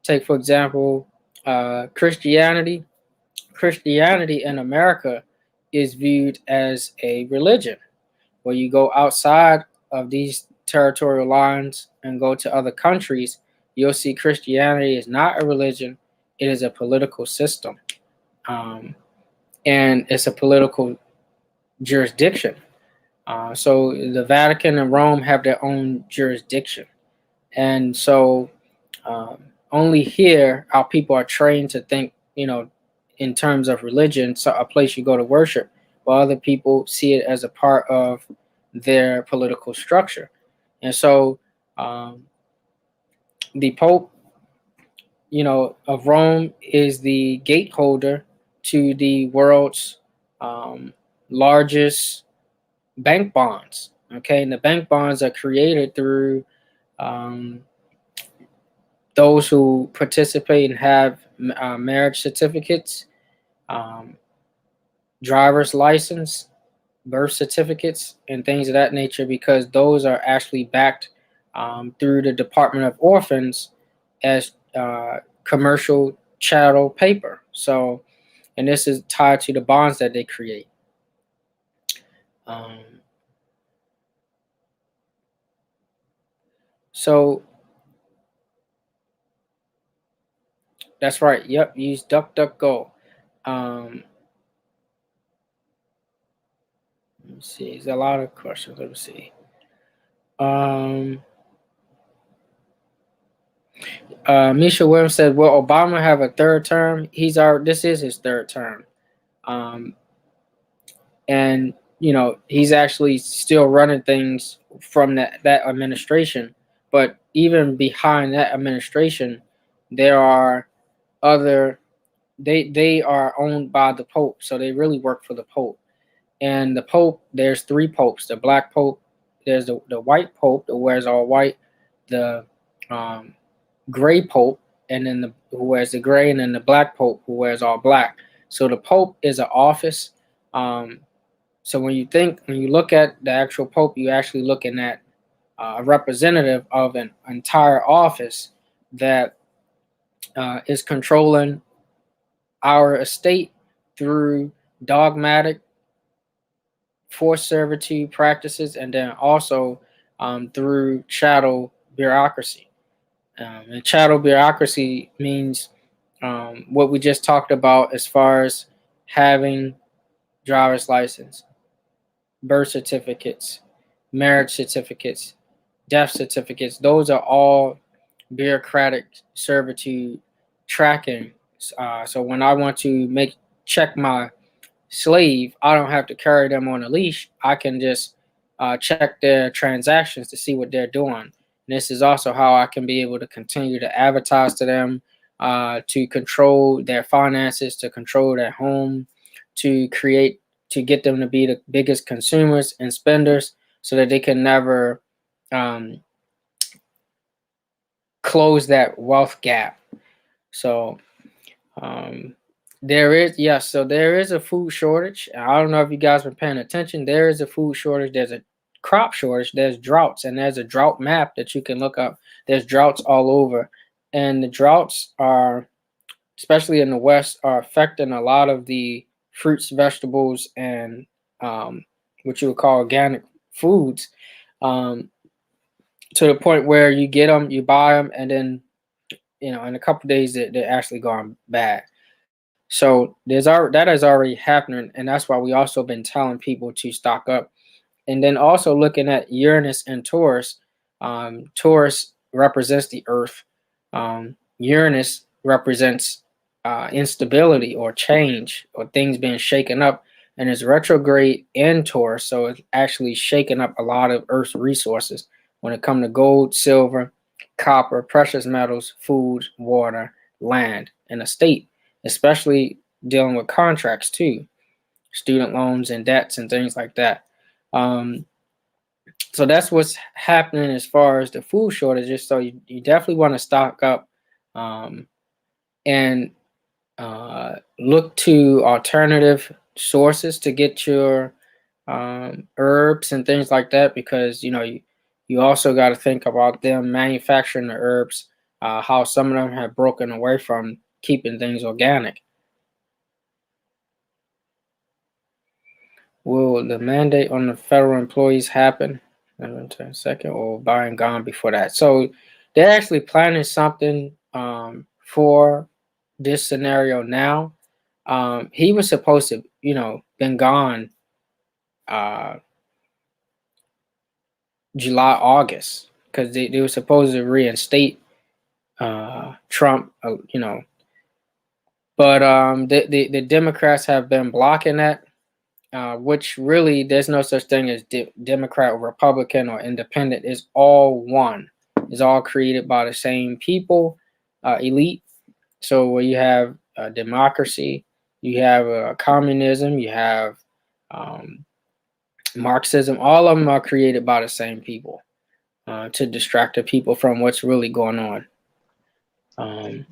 Take, for example, Christianity. Christianity in America is viewed as a religion. Where you go outside of these territorial lines and go to other countries, you'll see Christianity is not a religion, it is a political system. Um, and it's a political jurisdiction. So the Vatican and Rome have their own jurisdiction. And so only here our people are trained to think, in terms of religion, so a place you go to worship, while other people see it as a part of their political structure. And so um, the Pope, of Rome is the gateholder to the world's largest bank bonds. Okay, and the bank bonds are created through um, those who participate and have marriage certificates, um, driver's license, birth certificates, and things of that nature, because those are actually backed through the Department of Orphans as commercial chattel paper. So, and this is tied to the bonds that they create. Um, so that's right. Yep. Use DuckDuckGo. Um, let me see. There's a lot of questions. Let me see. Um, Misha Williams said, "Will Obama have a third term? This is his third term, um, and he's actually still running things from that administration. But even behind that administration, there are other. They are owned by the Pope, so they really work for the Pope. And the Pope, there's three popes: the Black Pope, there's the White Pope that wears all white, the um, Gray Pope, and then who wears the gray, and then the Black Pope who wears all black. So the Pope is an office. Um, so when you look at the actual Pope, you're actually looking at a representative of an entire office that is controlling our estate through dogmatic forced servitude practices, and then also through chattel bureaucracy. And chattel bureaucracy means what we just talked about as far as having driver's license, birth certificates, marriage certificates, death certificates. Those are all bureaucratic servitude tracking. So when I want to check my slave, I don't have to carry them on a leash. I can just check their transactions to see what they're doing. And this is also how I can be able to continue to advertise to them, to control their finances, to control their home, to get them to be the biggest consumers and spenders, so that they can never um, close that wealth gap. So there is a food shortage. I don't know if you guys been paying attention. There is a food shortage. There's a crop shortage. There's droughts, and there's a drought map that you can look up. There's droughts all over And the droughts are, especially in the West, are affecting a lot of the fruits, vegetables, and what you would call organic foods, um, to the point where you get them, you buy them, and then in a couple of days they're actually gone bad. So that is already happening, and that's why we also been telling people to stock up. And then also looking at Uranus and Taurus. Taurus represents the Earth. Uranus represents instability or change or things being shaken up, and it's retrograde in Taurus, so it's actually shaking up a lot of Earth's resources when it comes to gold, silver, copper, precious metals, food, water, land, and estate, especially dealing with contracts too, student loans and debts and things like that. Um, so that's what's happening as far as the food shortages. So you definitely want to stock up, um, and look to alternative sources to get your herbs and things like that, because you also got to think about them manufacturing the herbs, how some of them have broken away from keeping things organic. Will the mandate on the federal employees happen in a second, or by and gone before that? So they're actually planning something for this scenario now. He was supposed to, been gone uh, July, August, because they were supposed to reinstate Trump, but the Democrats have been blocking that. Which really, there's no such thing as Democrat or Republican or independent. It's all one. It's all created by the same people, elite. So where you have democracy, you have communism, you have um, Marxism. All of them are created by the same people to distract the people from what's really going on.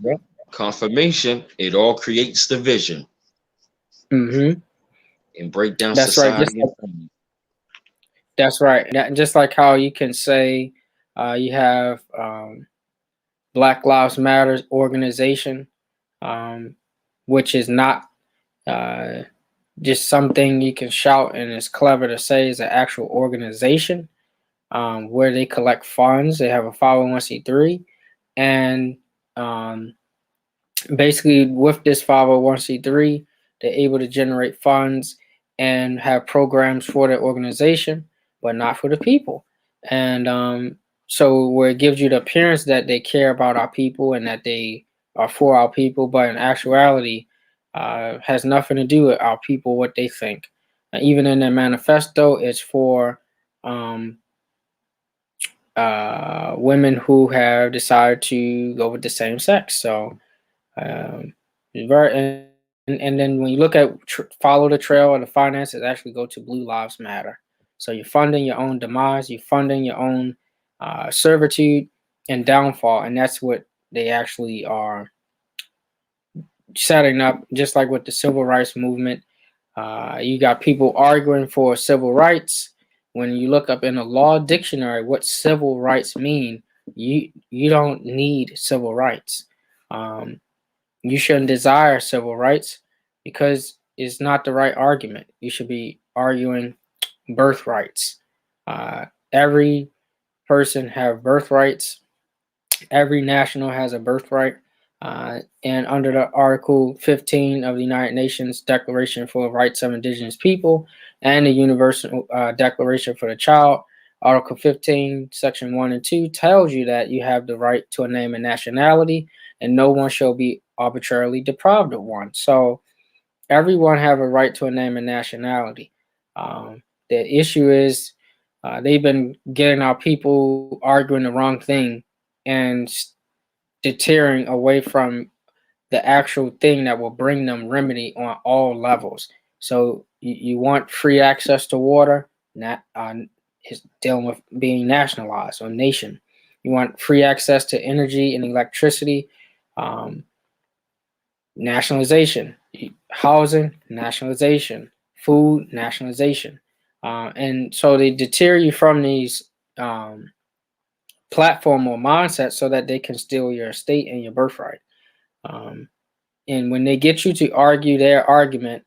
Yep. Confirmation. It all creates division Mm-hmm. and break down That's right. society and family. That's right. Just like how you can say you have Black Lives Matters organization, um, which is not uh, just something you can shout and it's clever to say, is an actual organization where they collect funds. They have a 501c3, and um, basically with this 501c3, they're able to generate funds and have programs for their organization, but not for the people. And so where it gives you the appearance that they care about our people and that they are for our people, but in actuality has nothing to do with our people, what they think. Even in their manifesto, it's for um, women who have decided to go with the same sex. So um, and then when you look at follow the trail of the finances, actually go to Blue Lives Matter. So you're funding your own demise, you're funding your own servitude and downfall, and that's what they actually are setting up. Just like with the civil rights movement, you got people arguing for civil rights. When you look up in a law dictionary what civil rights mean, you don't need civil rights. Um, you shouldn't desire civil rights because it's not the right argument. You should be arguing birthrights. Every person have birthrights. Every national has a birthright. And under the Article 15 of the United Nations Declaration for the Rights of Indigenous People and the Universal Declaration for the Child, Article 15, Section 1 and 2 tells you that you have the right to a name and nationality, and no one shall be arbitrarily deprived of one. So everyone have a right to a name and nationality. The issue is they've been getting our people arguing the wrong thing and deterring away from the actual thing that will bring them remedy on all levels. So you want free access to water, not is dealing with being nationalized or nation. You want free access to energy and electricity, um, nationalization, housing, nationalization, food, nationalization. And so they deter you from these platform or mindset so that they can steal your estate and your birthright. Um, and when they get you to argue their argument,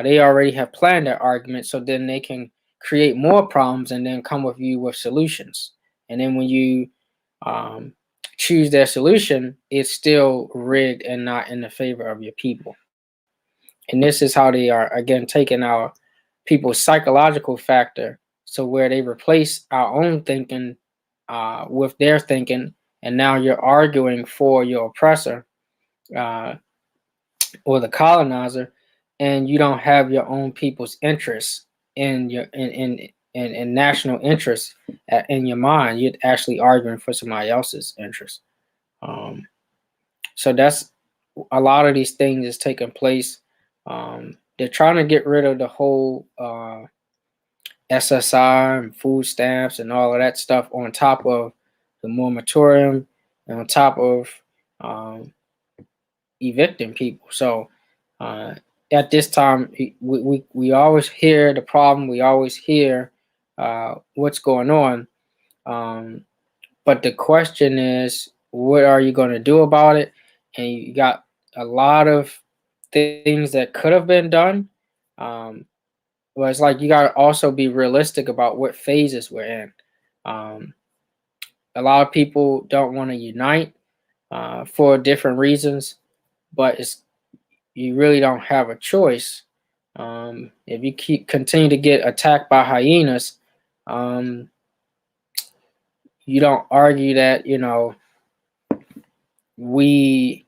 they already have planned their argument, so then they can create more problems and then come with you with solutions. And then when you um, choose their solution, it's still rigged and not in the favor of your people. And this is how they are, again, taking our people's psychological factor, so where they replace our own thinking with their thinking, and now you're arguing for your oppressor uh, or the colonizer, and you don't have your own people's interests in your in national interests in your mind. You're actually arguing for somebody else's interest. Um, so that's a lot of these things is taking place. They're trying to get rid of the whole SSI and food stamps and all of that stuff on top of the moratorium and on top of um, evicting people. So uh, at this time, we always hear the problem. We always hear what's going on. Um, but the question is, what are you going to do about it? And you got a lot of things that could have been done. Um, but it's like you got to also be realistic about what phases we're in. Um, a lot of people don't want to unite for different reasons, but you really don't have a choice. If you continue to get attacked by hyenas, um, you don't argue that we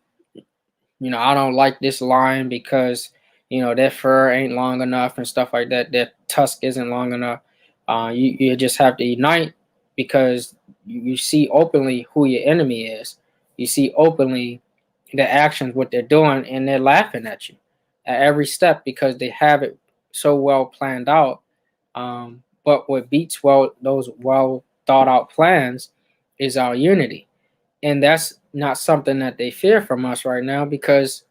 I don't like this lion because their fur ain't long enough and stuff like that. Their tusk isn't long enough. You just have to unite because you see openly who your enemy is. You see openly the actions, what they're doing, and they're laughing at you at every step because they have it so well planned out. But what beats those well thought out plans is our unity, and that's not something that they fear from us right now because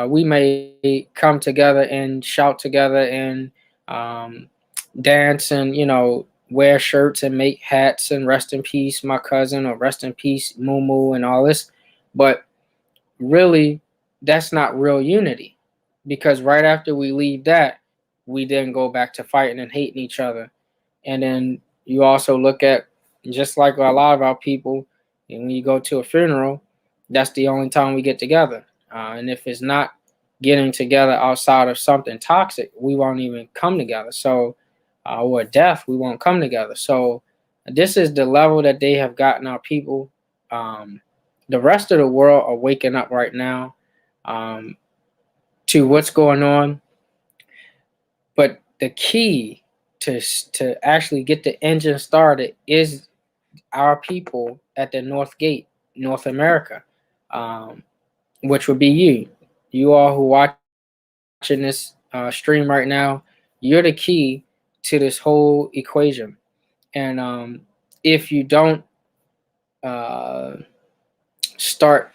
we may come together and shout together and um, dance and wear shirts and make hats and rest in peace my cousin or rest in peace moo moo and all this, but really that's not real unity because right after we leave that, we then go back to fighting and hating each other. And then you also look at, just like a lot of our people, and when you go to a funeral, that's the only time we get together. And if it's not getting together outside of something toxic, we won't even come together. So, or death, we won't come together. So, this is the level that they have gotten our people. The rest of the world are waking up right now um, to what's going on. But the key to actually get the engine started is our people at the North Gate, North America, um, which would be you. You all who watching this stream right now, you're the key to this whole equation. And if you don't uh, start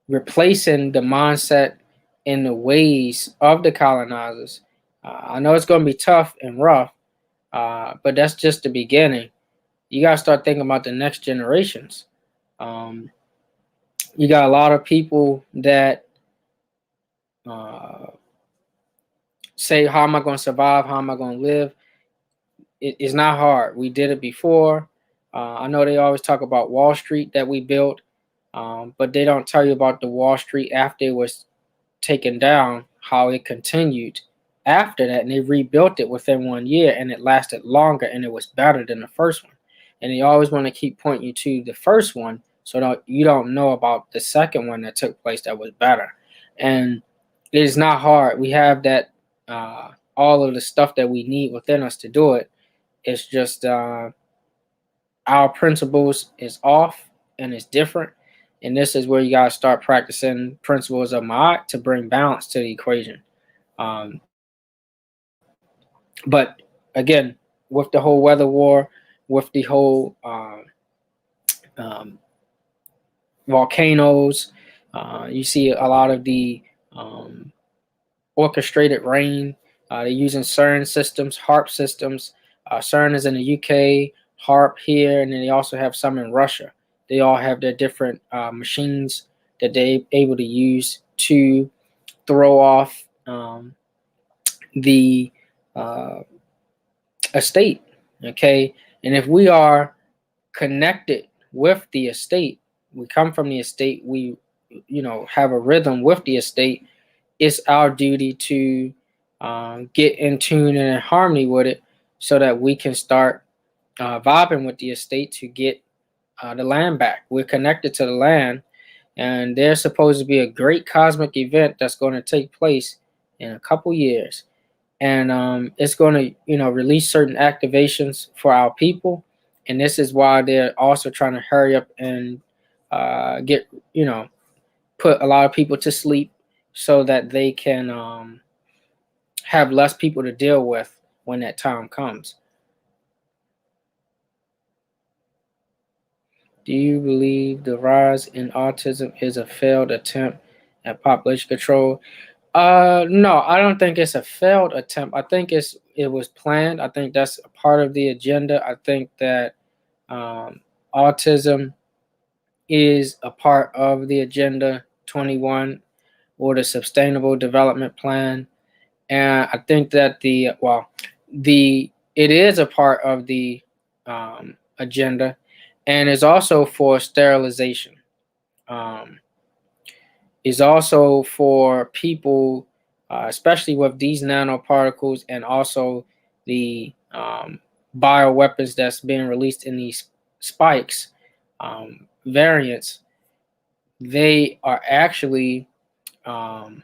replacing the mindset and the ways of the colonizers, I know it's going to be tough and rough, but that's just the beginning. You got to start thinking about the next generations. Um, you got a lot of people that uh, say, "How am I going to survive? How am I going to live?" It's not hard. We did it before. I know they always talk about Wall Street that we built, but they don't tell you about the Wall Street after it was taken down, how it continued after that, and they rebuilt it within 1 year, and it lasted longer, and it was better than the first one. And they always want to keep pointing you to the first one, so that you don't know about the second one that took place that was better. And it is not hard. We have that all of the stuff that we need within us to do it. It's just our principles is off and it's different. And this is where you gotta start practicing principles of Ma'at to bring balance to the equation. But again, with the whole weather war, with the whole um, volcanoes, you see a lot of the orchestrated rain. They're using CERN systems, HARP systems. CERN is in the UK. HARP here, and then they also have some in Russia. They all have their different machines that they're able to use to throw off the uh, estate. Okay, and if we are connected with the estate, we come from the estate, we have a rhythm with the estate. It's our duty to get in tune and in harmony with it, so that we can start vibing with the estate to get the land back. We're connected to the land, and there's supposed to be a great cosmic event that's going to take place in a couple years, and it's going to release certain activations for our people. And this is why they're also trying to hurry up and get put a lot of people to sleep, so that they can have less people to deal with when that time comes. Do you believe the rise in autism is a failed attempt at population control? No, I don't think it's a failed attempt. I think it was planned. I think that's a part of the agenda. I think that autism is a part of the Agenda 21, or the Sustainable Development Plan, and I think that it is a part of the agenda, and is also for sterilization. Um, is also for people, especially with these nanoparticles, and also the bioweapons that's being released in these spikes variants. They are actually um,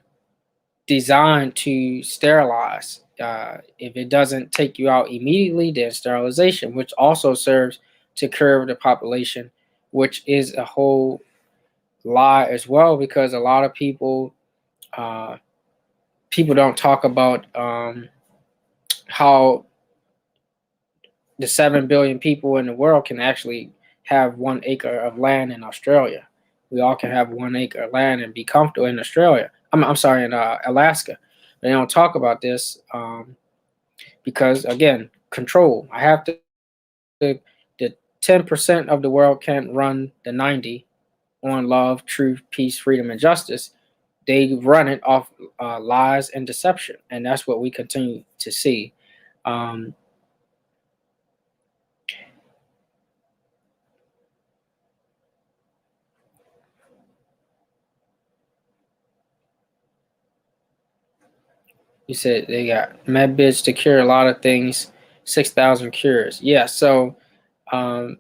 designed to sterilize. If it doesn't take you out immediately, then sterilization, which also serves to curb the population, which is a whole lie as well, because a lot of uh, people don't talk about how the 7 billion people in the world can actually have 1 acre of land in Australia. We all can have 1 acre of land and be comfortable in Australia. I'm sorry, in Alaska. They don't talk about this because, again, control. I have to, the 10% of the world can't run the 90 on love, truth, peace, freedom, and justice. They run it off lies and deception, and that's what we continue to see. Um, you said they got medbits to cure a lot of things, 6,000 cures. Yeah, so um,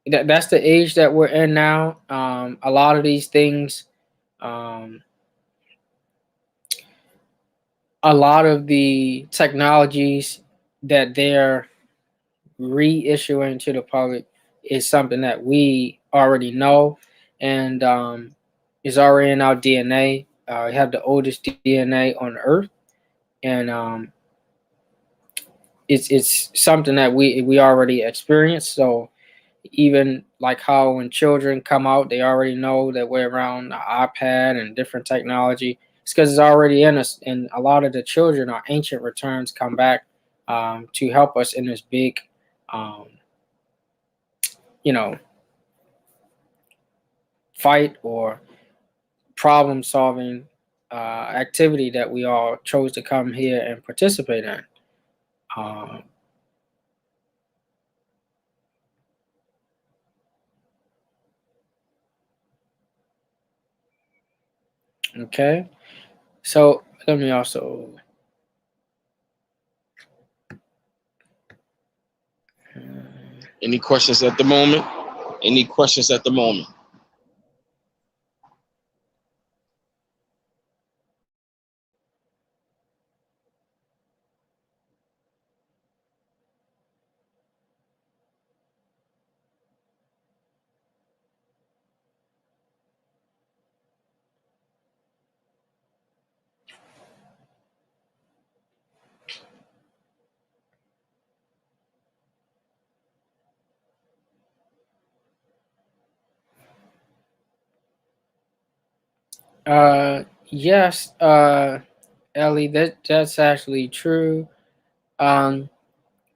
that's the age that we're in now. A lot of these things, um, a lot of the technologies that they're reissuing to the public is something that we already know, and is already in our DNA. We have the oldest DNA on Earth, and it's something that we already experienced. So even like how when children come out, they already know that we're around the iPad and different technology. It's because it's already in us, and a lot of the children, our ancient returns, come back to help us in this big, um, you know, fight or problem solving activity that we all chose to come here and participate in. Um, okay, so let me also. Any questions at the moment? Any questions at the moment? Yes, Ellie, that's actually true. Um,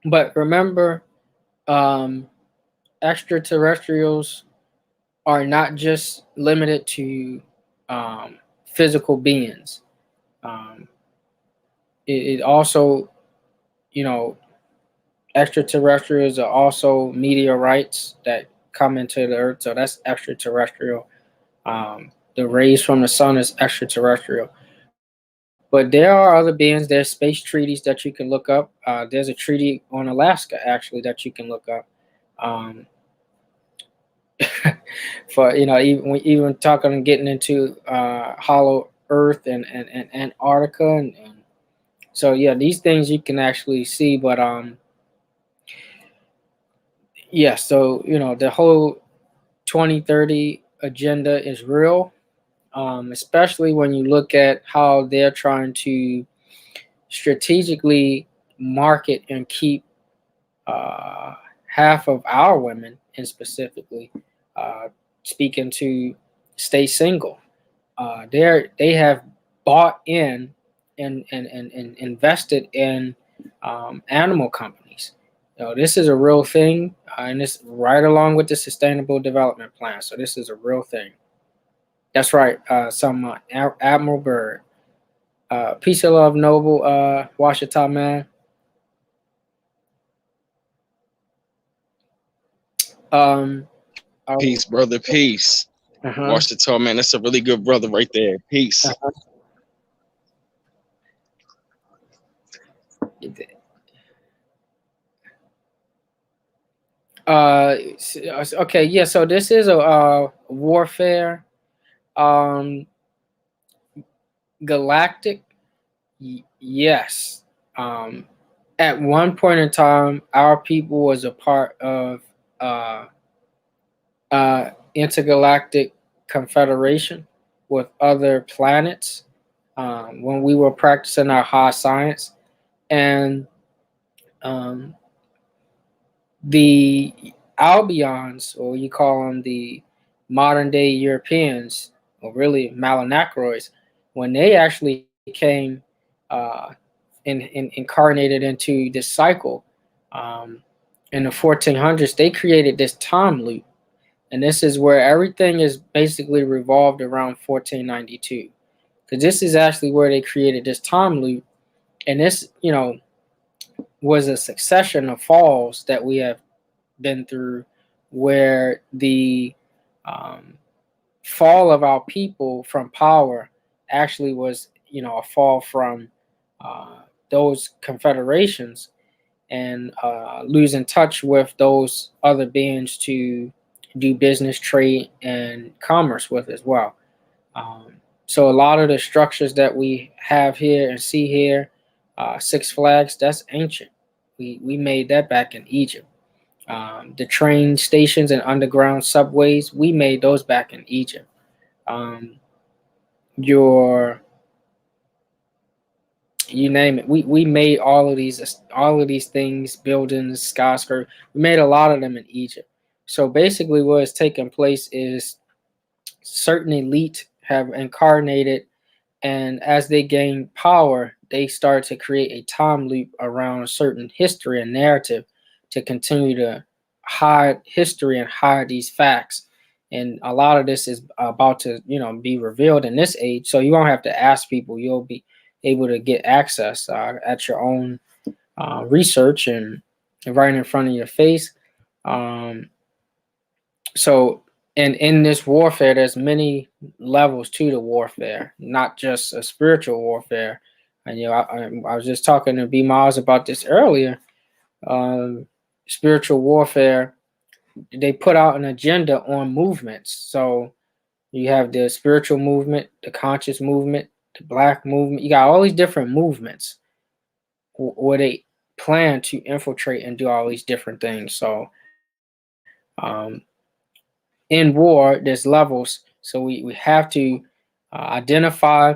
but remember, um, extraterrestrials are not just limited to physical beings. Um, it also, you know, extraterrestrials are also meteorites that come into the earth, so that's extraterrestrial. The rays from the sun is extraterrestrial. But there are other beings. There's space treaties that you can look up. There's a treaty on Alaska actually that you can look up. Um, for even talking and getting into hollow Earth and Antarctica and so yeah, these things you can actually see. But yeah, so the whole 2030 agenda is real, especially when you look at how they're trying to strategically market and keep uh, half of our women, and specifically uh, speaking to stay single. They have bought in and invested in animal companies. This is a real thing, and this right along with the Sustainable Development Plan. So this is a real thing. That's right. Some Admiral Byrd. Peace and love, Noble Washita man. Um, Peace, brother. Peace. uh-huh. Watch the talk, man. That's a really good brother right there. Peace. Okay, yeah. So this is a warfare, um, galactic. Yes. Um, at one point in time, our people was a part of uh, intergalactic confederation with other planets when we were practicing our high science, and um, the Albions, or you call them the modern day Europeans, or really Malinacroids, when they actually came uh, incarnated into this cycle in the 1400s, they created this time loop. And this is where everything is basically revolved around 1492. Because this is actually where they created this time loop. And this, was a succession of falls that we have been through, where the um, fall of our people from power actually was, a fall from those confederations, and losing touch with those other beings to do business, trade, and commerce with as well. So a lot of the structures that we have here and see here, Six Flags, that's ancient. We made that back in Egypt. The train stations and underground subways, we made those back in Egypt. Um, your you name it, we made all of these things, buildings, skyscrapers. We made a lot of them in Egypt. So basically, what is taking place is certain elite have incarnated, and as they gain power, they start to create a time loop around a certain history and narrative to continue to hide history and hide these facts. And a lot of this is about to, be revealed in this age. So you won't have to ask people. You'll be able to get access at your own research and right in front of your face. Um, so and in this warfare, there's many levels to the warfare, not just a spiritual warfare. And I was just talking to B Miles about this earlier. um, Spiritual warfare, they put out an agenda on movements. So you have the spiritual movement, the conscious movement, the black movement. You got all these different movements where they plan to infiltrate and do all these different things. So um, in war, there's levels. So we have to identify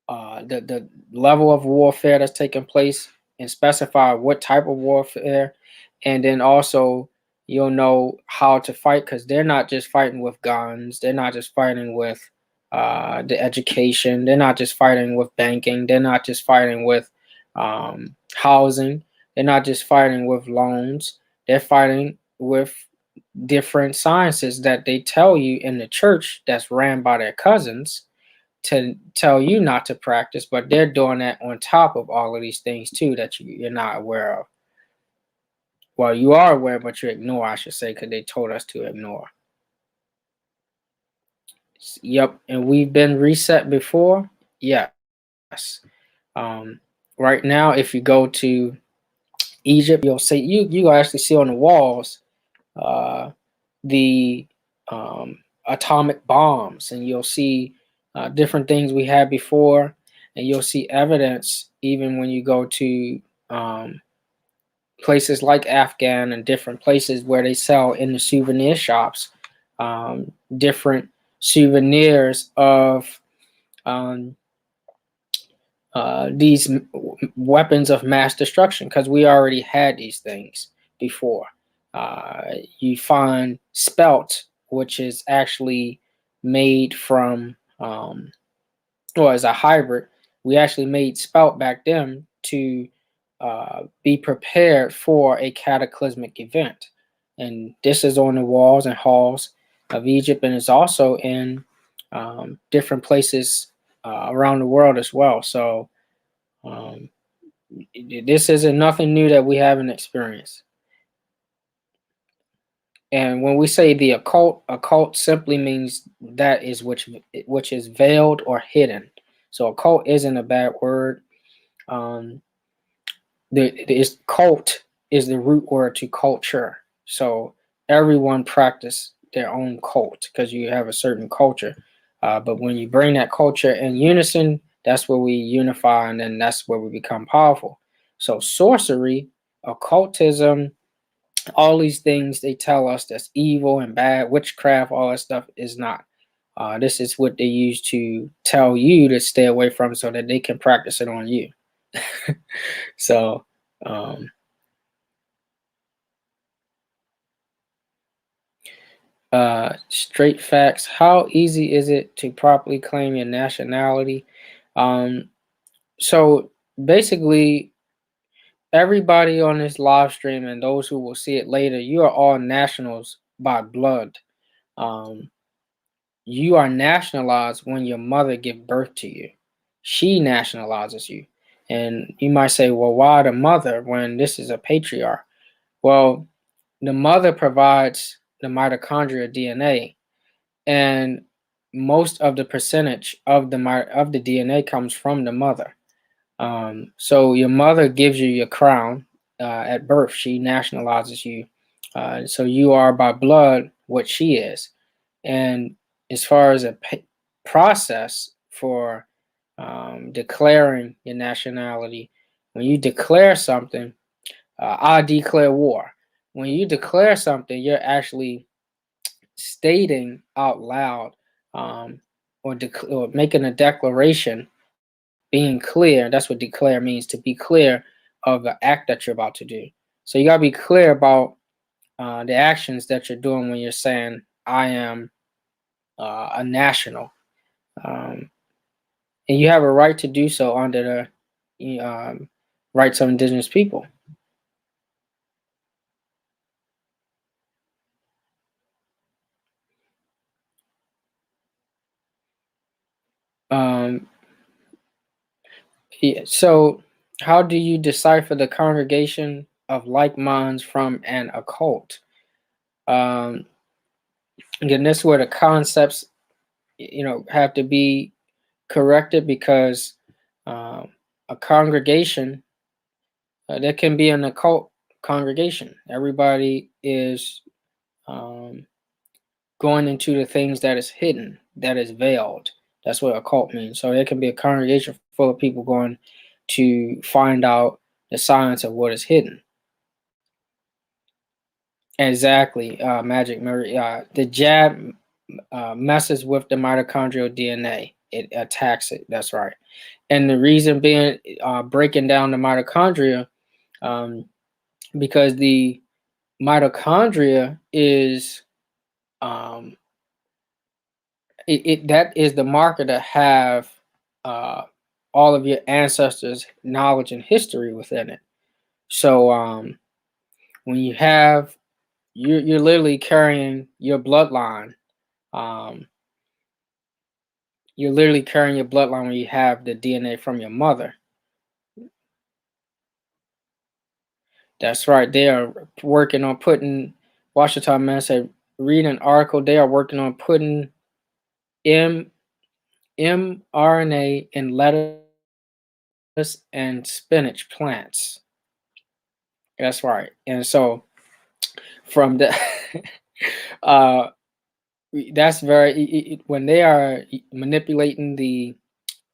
the level of warfare that's taking place and specify what type of warfare, and then also you'll know how to fight, because they're not just fighting with guns, they're not just fighting with the education, they're not just fighting with banking, they're not just fighting with housing, they're not just fighting with loans, They're fighting with different sciences that they tell you in the church that's ran by their cousins to tell you not to practice, but they're doing that on top of all of these things too that you're not aware of. Well, you are aware, but you ignore, I should say, because they told us to ignore. Yep, and we've been reset before. Yes. Right now, if you go to Egypt, you'll see you actually see on the walls the atomic bombs, and you'll see different things we had before, and you'll see evidence even when you go to places like Afghan and different places where they sell in the souvenir shops different souvenirs of these weapons of mass destruction, because we already had these things before. You find spelt, which is actually made from, well, as a hybrid. We actually made spelt back then to be prepared for a cataclysmic event. And this is on the walls and halls of Egypt, and is also in different places around the world as well. So this isn't nothing new that we haven't experienced. And when we say the occult, occult simply means that is which is veiled or hidden. So occult isn't a bad word. Cult is the root word to culture. So everyone practice their own cult because you have a certain culture. But when you bring that culture in unison, that's where we unify, and then that's where we become powerful. So sorcery, occultism, all these things they tell us that's evil and bad, witchcraft, all that stuff is not. This is what they use to tell you to stay away from so that they can practice it on you. So straight facts. How easy is it to properly claim your nationality? So basically, everybody on this live stream and those who will see it later, you are all nationals by blood. You are nationalized when your mother gives birth to you. She nationalizes you. And you might say, well, why the mother when this is a patriarch? Well, the mother provides the mitochondria DNA, and most of the percentage of the DNA comes from the mother. So your mother gives you your crown at birth. She nationalizes you. So you are by blood what she is. And as far as a process for declaring your nationality, when you declare something, I declare war. When you declare something, you're actually stating out loud or making a declaration, being clear. That's what declare means, to be clear of the act that you're about to do. So you got to be clear about the actions that you're doing when you're saying, I am a national. And you have a right to do so under the rights of indigenous people. Yeah, so how do you decipher the congregation of like minds from an occult? Again, this is where the concepts, have to be corrected, because a congregation, there can be an occult congregation. Everybody is going into the things that is hidden, that is veiled. That's what occult means. So there can be a congregation full of people going to find out the science of what is hidden. Exactly, Magic Murray. The jab messes with the mitochondrial DNA. It attacks it. That's right. And the reason being, breaking down the mitochondria, because the mitochondria is that is the marker to have all of your ancestors' knowledge and history within it. So when you have, you're literally carrying your bloodline. You're literally carrying your bloodline when you have the DNA from your mother. That's right. They are working on putting, Washington Man said, read an article. They are working on putting mRNA in lettuce and spinach plants. That's right. And so from the, uh, that's very, when they are manipulating the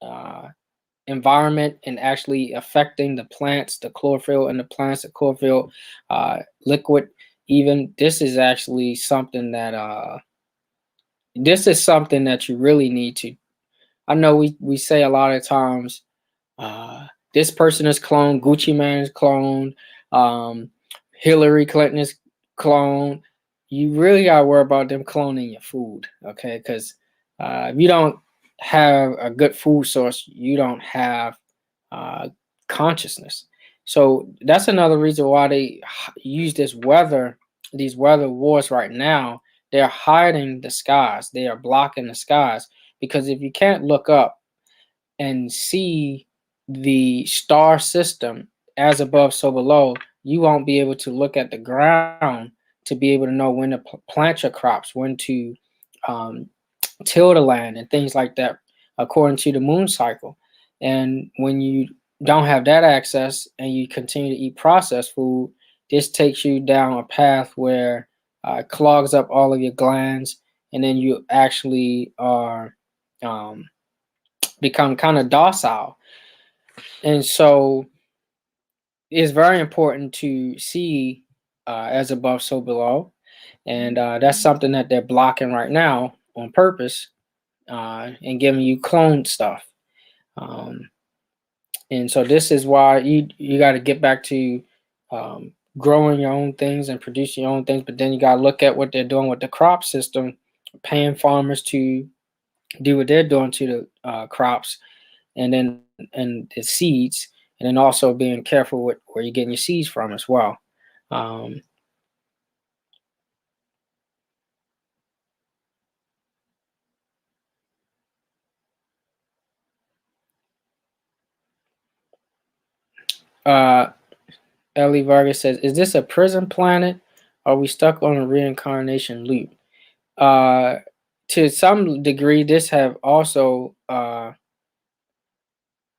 uh, environment and actually affecting the plants, the chlorophyll in the plants, the chlorophyll liquid, even this is actually something that you really need to. I know we say a lot of times, this person is cloned, Gucci Man is cloned, Hillary Clinton is cloned. You really gotta worry about them cloning your food, okay? Because if you don't have a good food source, you don't have consciousness. So that's another reason why they use these weather wars right now. They're hiding the skies. They are blocking the skies, because if you can't look up and see the star system as above, so below, you won't be able to look at the ground to be able to know when to plant your crops, when to till the land, and things like that, according to the moon cycle. And when you don't have that access and you continue to eat processed food, this takes you down a path where clogs up all of your glands, and then you actually are become kind of docile. And so it's very important to see as above, so below. And that's something that they're blocking right now on purpose, and giving you cloned stuff. And so this is why you got to get back to growing your own things and producing your own things. But then you got to look at what they're doing with the crop system, paying farmers to do what they're doing to the crops, and the seeds, and then also being careful with where you're getting your seeds from as well. Um, Ellie Vargas says, "Is this a prison planet? Are we stuck on a reincarnation loop?" To some degree, this have also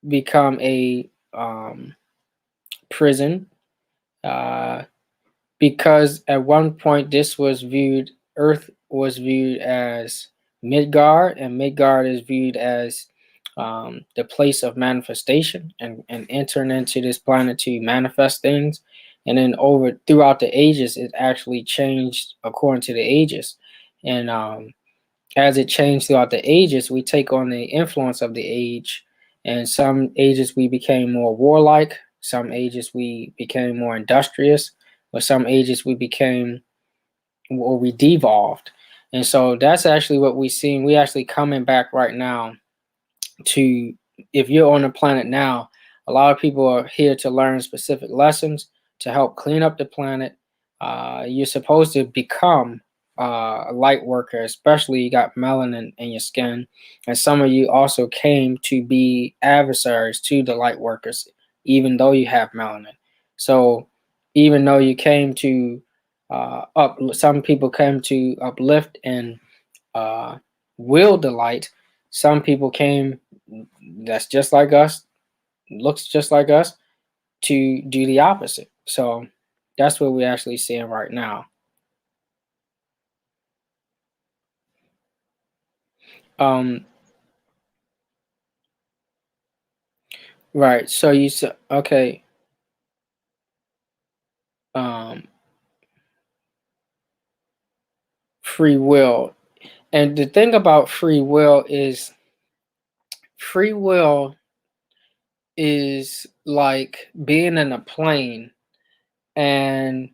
become a prison, because at one point Earth was viewed as Midgard, and Midgard is viewed as the place of manifestation, and entering into this planet to manifest things. And then throughout the ages, it actually changed according to the ages. And as it changed throughout the ages, we take on the influence of the age. And some ages we became more warlike, some ages we became more industrious, or some ages we became, or we devolved. And so that's actually what we've seen. We actually coming back right now to, if you're on the planet now, a lot of people are here to learn specific lessons to help clean up the planet. You're supposed to become a light worker, especially you got melanin in your skin. And some of you also came to be adversaries to the light workers, even though you have melanin. So even though you came to some people came to uplift and will the light, some people came that's just like us, looks just like us, to do the opposite. So that's what we're actually seeing right now. Right. So you said, okay. Free will. And the thing about free will is like being in a plane, and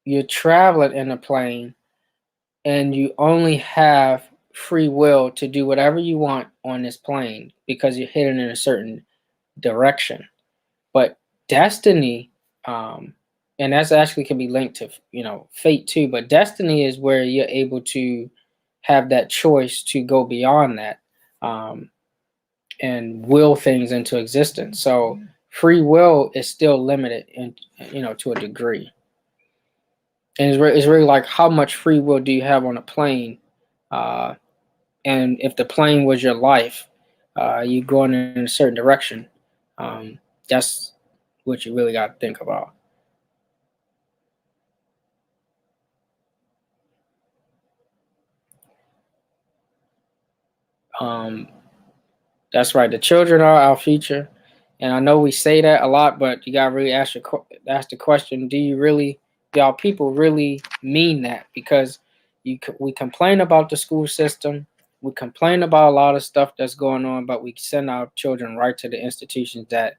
you're traveling in a plane, and you only have free will to do whatever you want on this plane because you're heading in a certain direction. But destiny and that's actually can be linked to, fate too. But destiny is where you're able to have that choice to go beyond that, um, and will things into existence. So free will is still limited in, to a degree. And it's really like, how much free will do you have on a plane? Uh, and if the plane was your life, you going in a certain direction. That's what you really got to think about. Um, that's right. The children are our future, and I know we say that a lot, but you gotta really ask the question: do y'all people really mean that? Because we complain about the school system, we complain about a lot of stuff that's going on, but we send our children right to the institutions that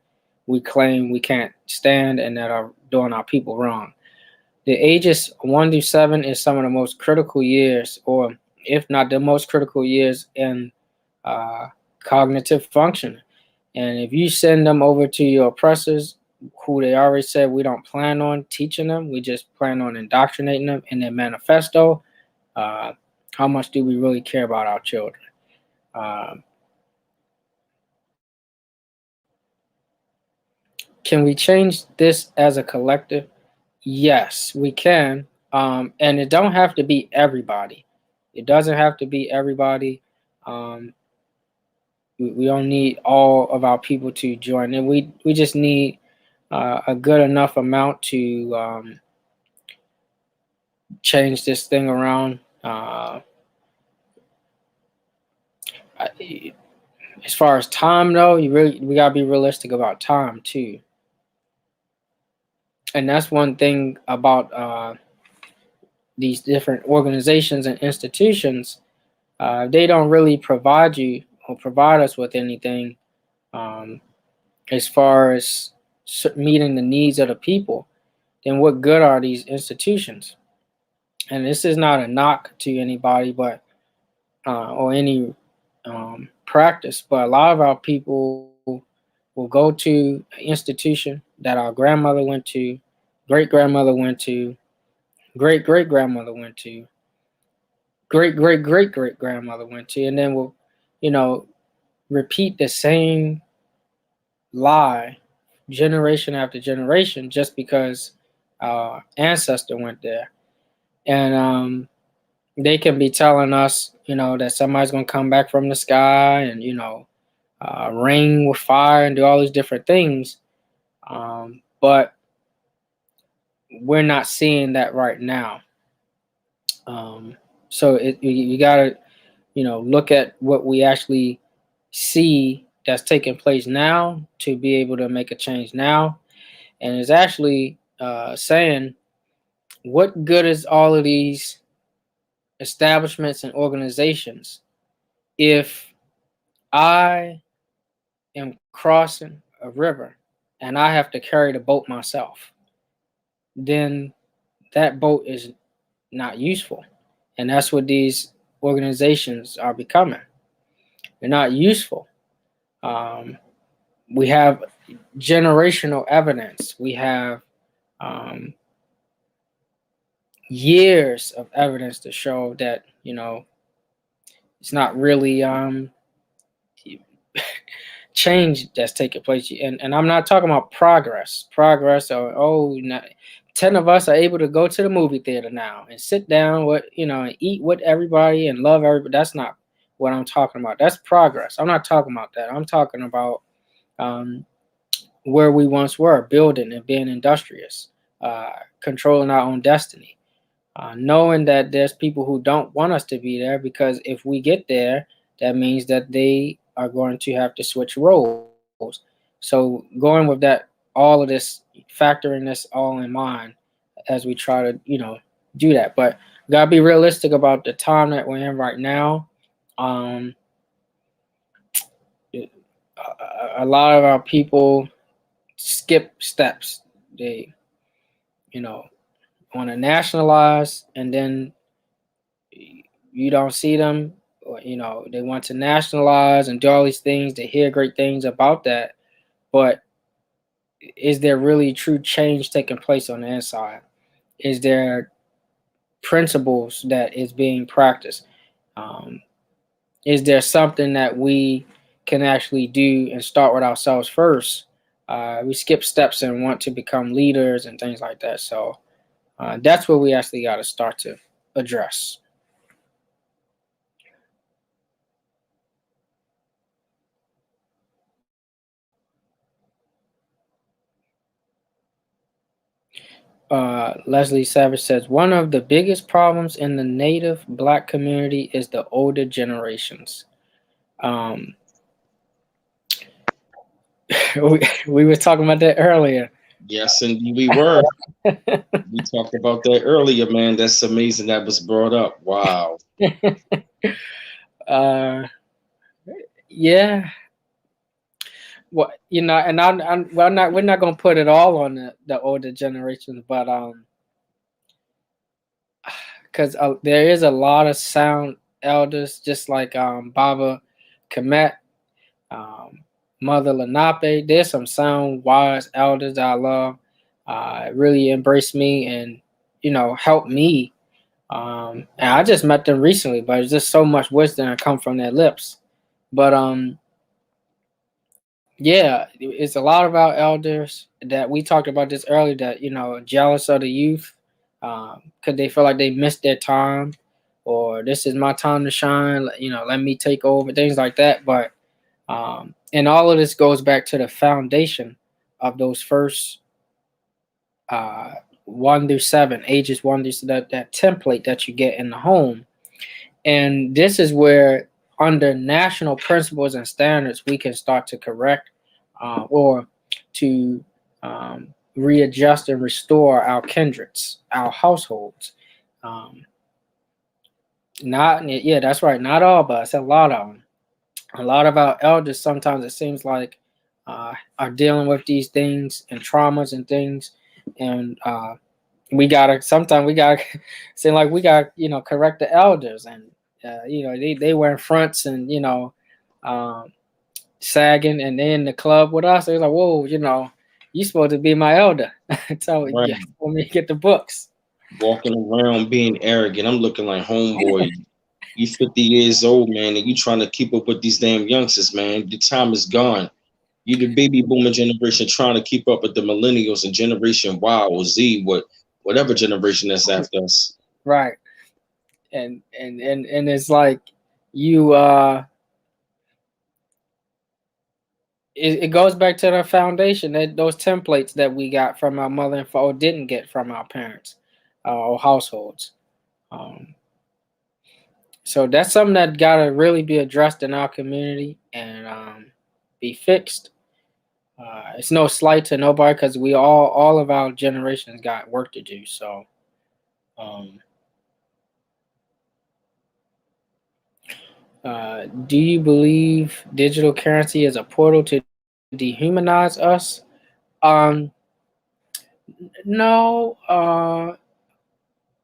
we claim we can't stand and that are doing our people wrong. The ages 1 to 7 is some of the most critical years, or if not the most critical years in uh, cognitive function. And if you send them over to your oppressors, who they already said we don't plan on teaching them, we just plan on indoctrinating them in their manifesto, how much do we really care about our children? Uh, can we change this as a collective? Yes, we can. And it don't have to be everybody. It doesn't have to be everybody. Um, we don't need all of our people to join in. We just need a good enough amount to change this thing around. As far as time, though, we gotta be realistic about time too. And that's one thing about these different organizations and institutions. They don't really provide you or provide us with anything um, as far as meeting the needs of the people. Then what good are these institutions? And this is not a knock to anybody, but or any practice, but a lot of our people will go to an institution that our grandmother went to, great grandmother went to, great great grandmother went to, great great great great grandmother went to, and then we'll, you know, repeat the same lie generation after generation just because our ancestor went there. And they can be telling us, that somebody's going to come back from the sky and, rain with fire and do all these different things. But we're not seeing that right now. So you got to, look at what we actually see that's taking place now to be able to make a change now. And it's actually saying, what good is all of these establishments and organizations if I am crossing a river and I have to carry the boat myself? Then that boat is not useful. And that's what these organizations are becoming. They're not useful. Um, we have generational evidence. We have um, years of evidence to show that, it's not really change that's taking place. And I'm not talking about progress or, 10 of us are able to go to the movie theater now and sit down with, and eat with everybody and love everybody. That's not what I'm talking about. That's progress. I'm not talking about that. I'm talking about um, where we once were, building and being industrious, controlling our own destiny, knowing that there's people who don't want us to be there, because if we get there, that means that they are going to have to switch roles. So going with that, all of this, factoring this all in mind as we try to, do that. But we gotta be realistic about the time that we're in right now. Um, a lot of our people skip steps. They, want to nationalize, and then you don't see them, or, they want to nationalize and do all these things. They hear great things about that, but is there really true change taking place on the inside? Is there principles that is being practiced? Um, is there something that we can actually do and start with ourselves first? We skip steps and want to become leaders and things like that. So that's what we actually got to start to address. Leslie Savage says one of the biggest problems in the Native Black community is the older generations. Um, we were talking about that earlier. Yes, indeed we were. We talked about that earlier, man. That's amazing that was brought up. Wow. Yeah. Well, and we're not gonna put it all on the older generations, but because there is a lot of sound elders, just like Baba Kemet, Mother Lenape. There's some sound wise elders that I love. Really embraced me and helped me. And I just met them recently, but it's just so much wisdom that come from their lips. But yeah, it's a lot of our elders that we talked about this earlier that jealous of the youth because they feel like they missed their time, or this is my time to shine. Let me take over, things like that. But and all of this goes back to the foundation of those first 1 through 7 ages, 1 through that template that you get in the home. And this is where, under national principles and standards, we can start to correct or to readjust and restore our kindreds, our households. That's right. Not all of us, a lot of them. A lot of our elders, sometimes it seems like, are dealing with these things and traumas and things. And sometimes we gotta seem like we got correct the elders, and they wearing fronts and sagging, and they in the club with us. They're like, whoa, you supposed to be my elder. So Right. yeah, let me get the books. Walking around being arrogant. I'm looking like homeboy. You 50 years old, man, and you trying to keep up with these damn youngsters, man. The time is gone. You the baby boomer generation trying to keep up with the millennials and generation Y or Z, whatever generation that's after us. Right. And it's like you it goes back to the foundation, that those templates that we got from our mother and father, or didn't get from our parents or households. So that's something that gotta really be addressed in our community and be fixed. It's no slight to nobody, because we all of our generations got work to do. So do you believe digital currency is a portal to dehumanize us? No.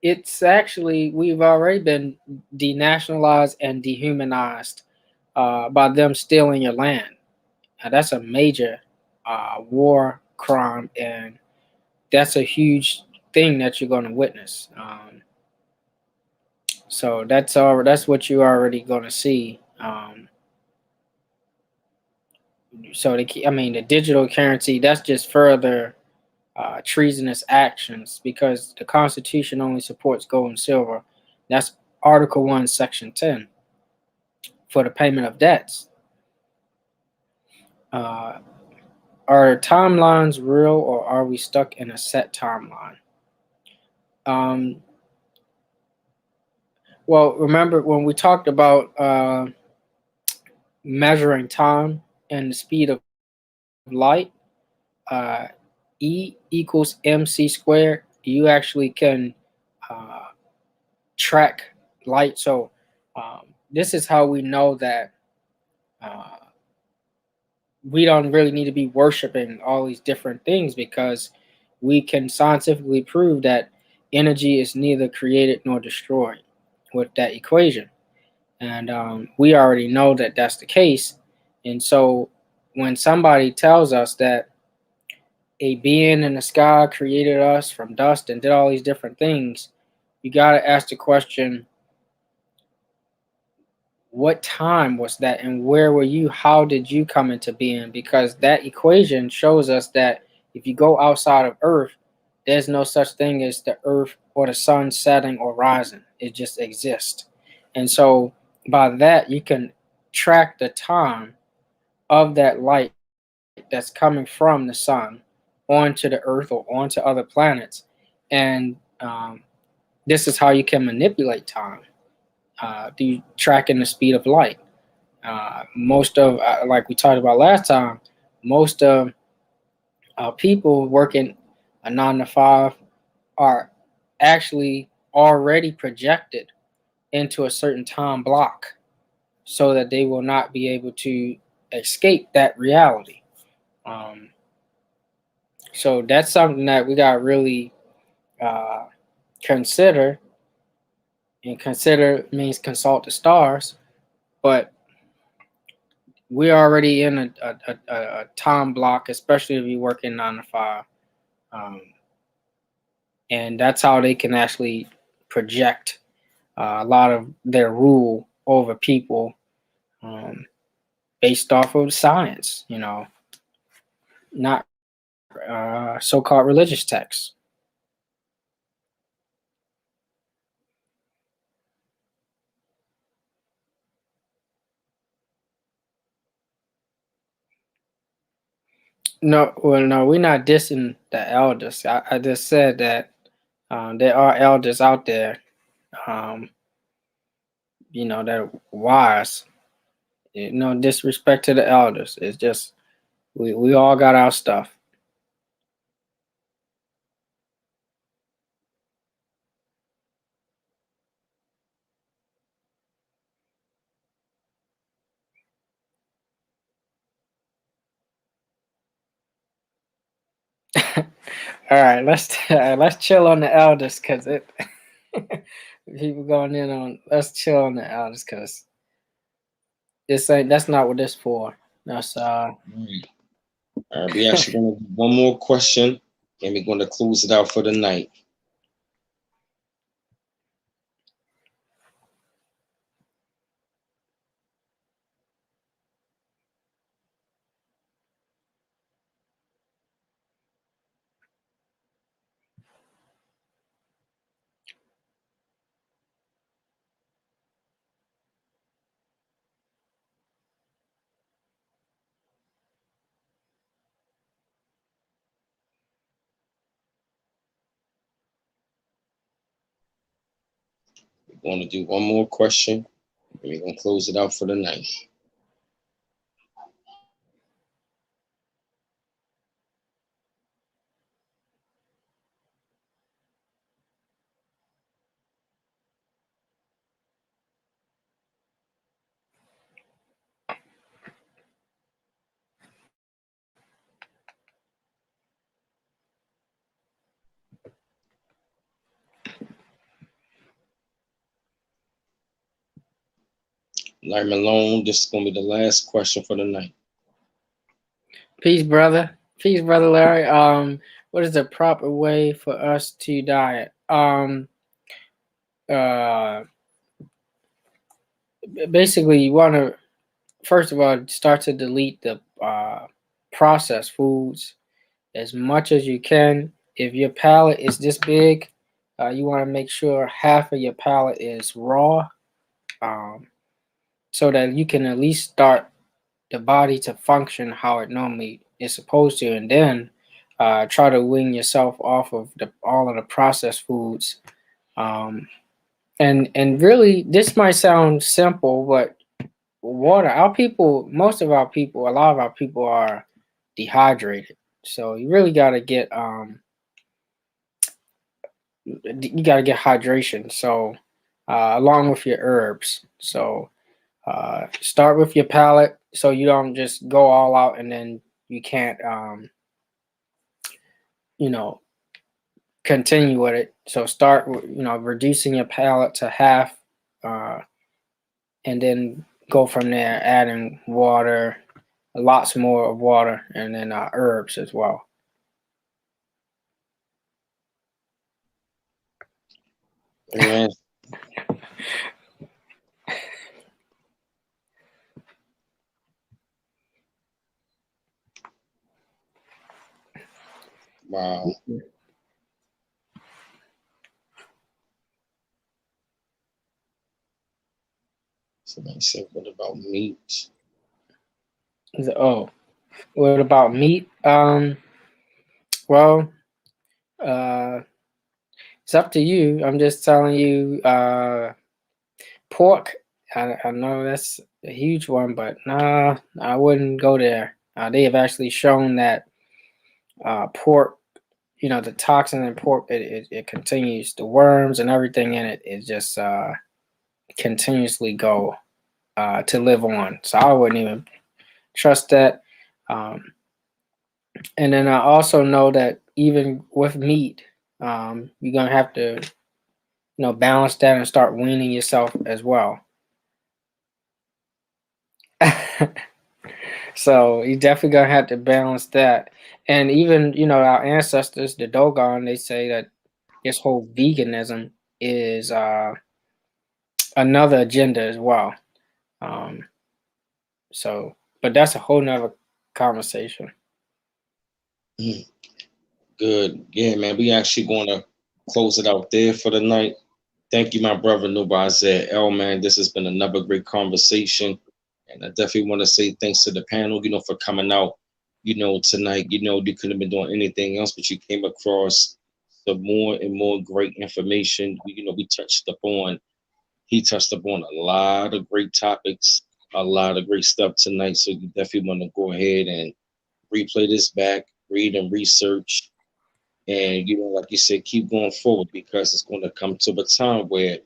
It's actually, we've already been denationalized and dehumanized by them stealing your land. That's a major war crime, and that's a huge thing that you're going to witness. So that's what you're already going to see. The digital currency, that's just further treasonous actions, because the Constitution only supports gold and silver. That's Article 1, Section 10, for the payment of debts. Are timelines real, or are we stuck in a set timeline? Well, remember when we talked about measuring time and the speed of light, E equals mc squared. You actually can track light. So this is how we know that we don't really need to be worshiping all these different things, because we can scientifically prove that energy is neither created nor destroyed with that equation. And we already know that that's the case. And so when somebody tells us that a being in the sky created us from dust and did all these different things, you got to ask the question, what time was that and where were you? How did you come into being? Because that equation shows us that if you go outside of Earth, there's no such thing as the Earth or the sun setting or rising. It just exists. And so by that, you can track the time of that light that's coming from the sun onto the Earth or onto other planets. And this is how you can manipulate time through tracking the speed of light. Most of, like we talked about last time, most of people working a 9 to 5 are actually already projected into a certain time block so that they will not be able to escape that reality. Um, so that's something that we got to really uh, consider. And consider means consult the stars, but we're already in a time block, especially if you work in 9 to 5. Um, and that's how they can actually project a lot of their rule over people um, based off of science, not so-called religious texts. No, well, no, we're not dissing the elders. I just said that there are elders out there, um, that are wise. No disrespect to the elders. It's just we all got our stuff. All right, let's chill on the elders because it people going in on let's chill on the elders because that's not what this for. That's Right. All right, we actually gonna do one more question, and we're gonna close it out for the night. We're gonna do one more question, and we're gonna close it out for the night. Larry Malone, this is gonna be the last question for the night. peace, brother. Peace, brother Larry. What is the proper way for us to diet? Uh, Basically, you want to first of all start to delete the processed foods as much as you can. If your palate is this big, you want to make sure half of your palate is raw, um, so that you can at least start the body to function how it normally is supposed to, and then try to wean yourself off of all of the processed foods. Um, and really, this might sound simple, but water. Our people, most of our people, a lot of our people are dehydrated. So you really got to get hydration. So along with your herbs. So start with your palate, so you don't just go all out and then you can't you know continue with it. So start with reducing your palate to half, uh, and then go from there, adding water, lots more of water, and then herbs as well. Man. Wow. Somebody said, what about meat? Oh, what about meat? Well, it's up to you. I'm just telling you, pork. I know that's a huge one, but nah, I wouldn't go there. They have actually shown that pork, the toxin in pork, it continues, the worms and everything in it, it just continuously go to live on. So I wouldn't even trust that. And then I also know that even with meat, you're gonna have to, balance that and start weaning yourself as well. So you definitely gonna have to balance that. And even, our ancestors, the Dogon, they say that this whole veganism is another agenda as well. Um, so, but that's a whole nother conversation. Good. Yeah, man. We actually going to close it out there for the night. Thank you, my brother Nubazet L, man. This has been another great conversation. And I definitely want to say thanks to the panel, for coming out, tonight. You couldn't have been doing anything else, but you came across some more and more great information. We he touched upon a lot of great topics, a lot of great stuff tonight. So you definitely want to go ahead and replay this back, read and research. And, like you said, keep going forward because it's going to come to a time where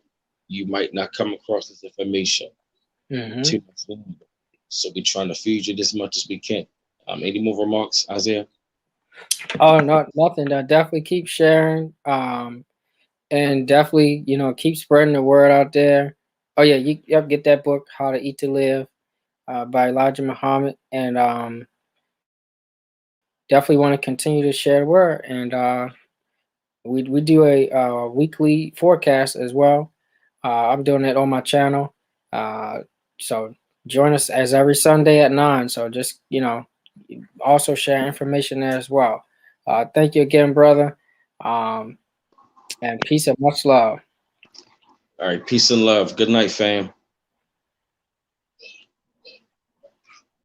you might not come across this information too much longer. So we're trying to feed you as much as we can. Any more remarks, Isaiah? Oh, no, nothing. Definitely keep sharing. And definitely, keep spreading the word out there. Oh yeah, get that book, How to Eat to Live, by Elijah Muhammad, and definitely want to continue to share the word. And we do a weekly forecast as well. I'm doing it on my channel, so join us as every Sunday at 9. So just also share information there as well. Thank you again, brother, and peace and much love. All right, peace and love. Good night, fam.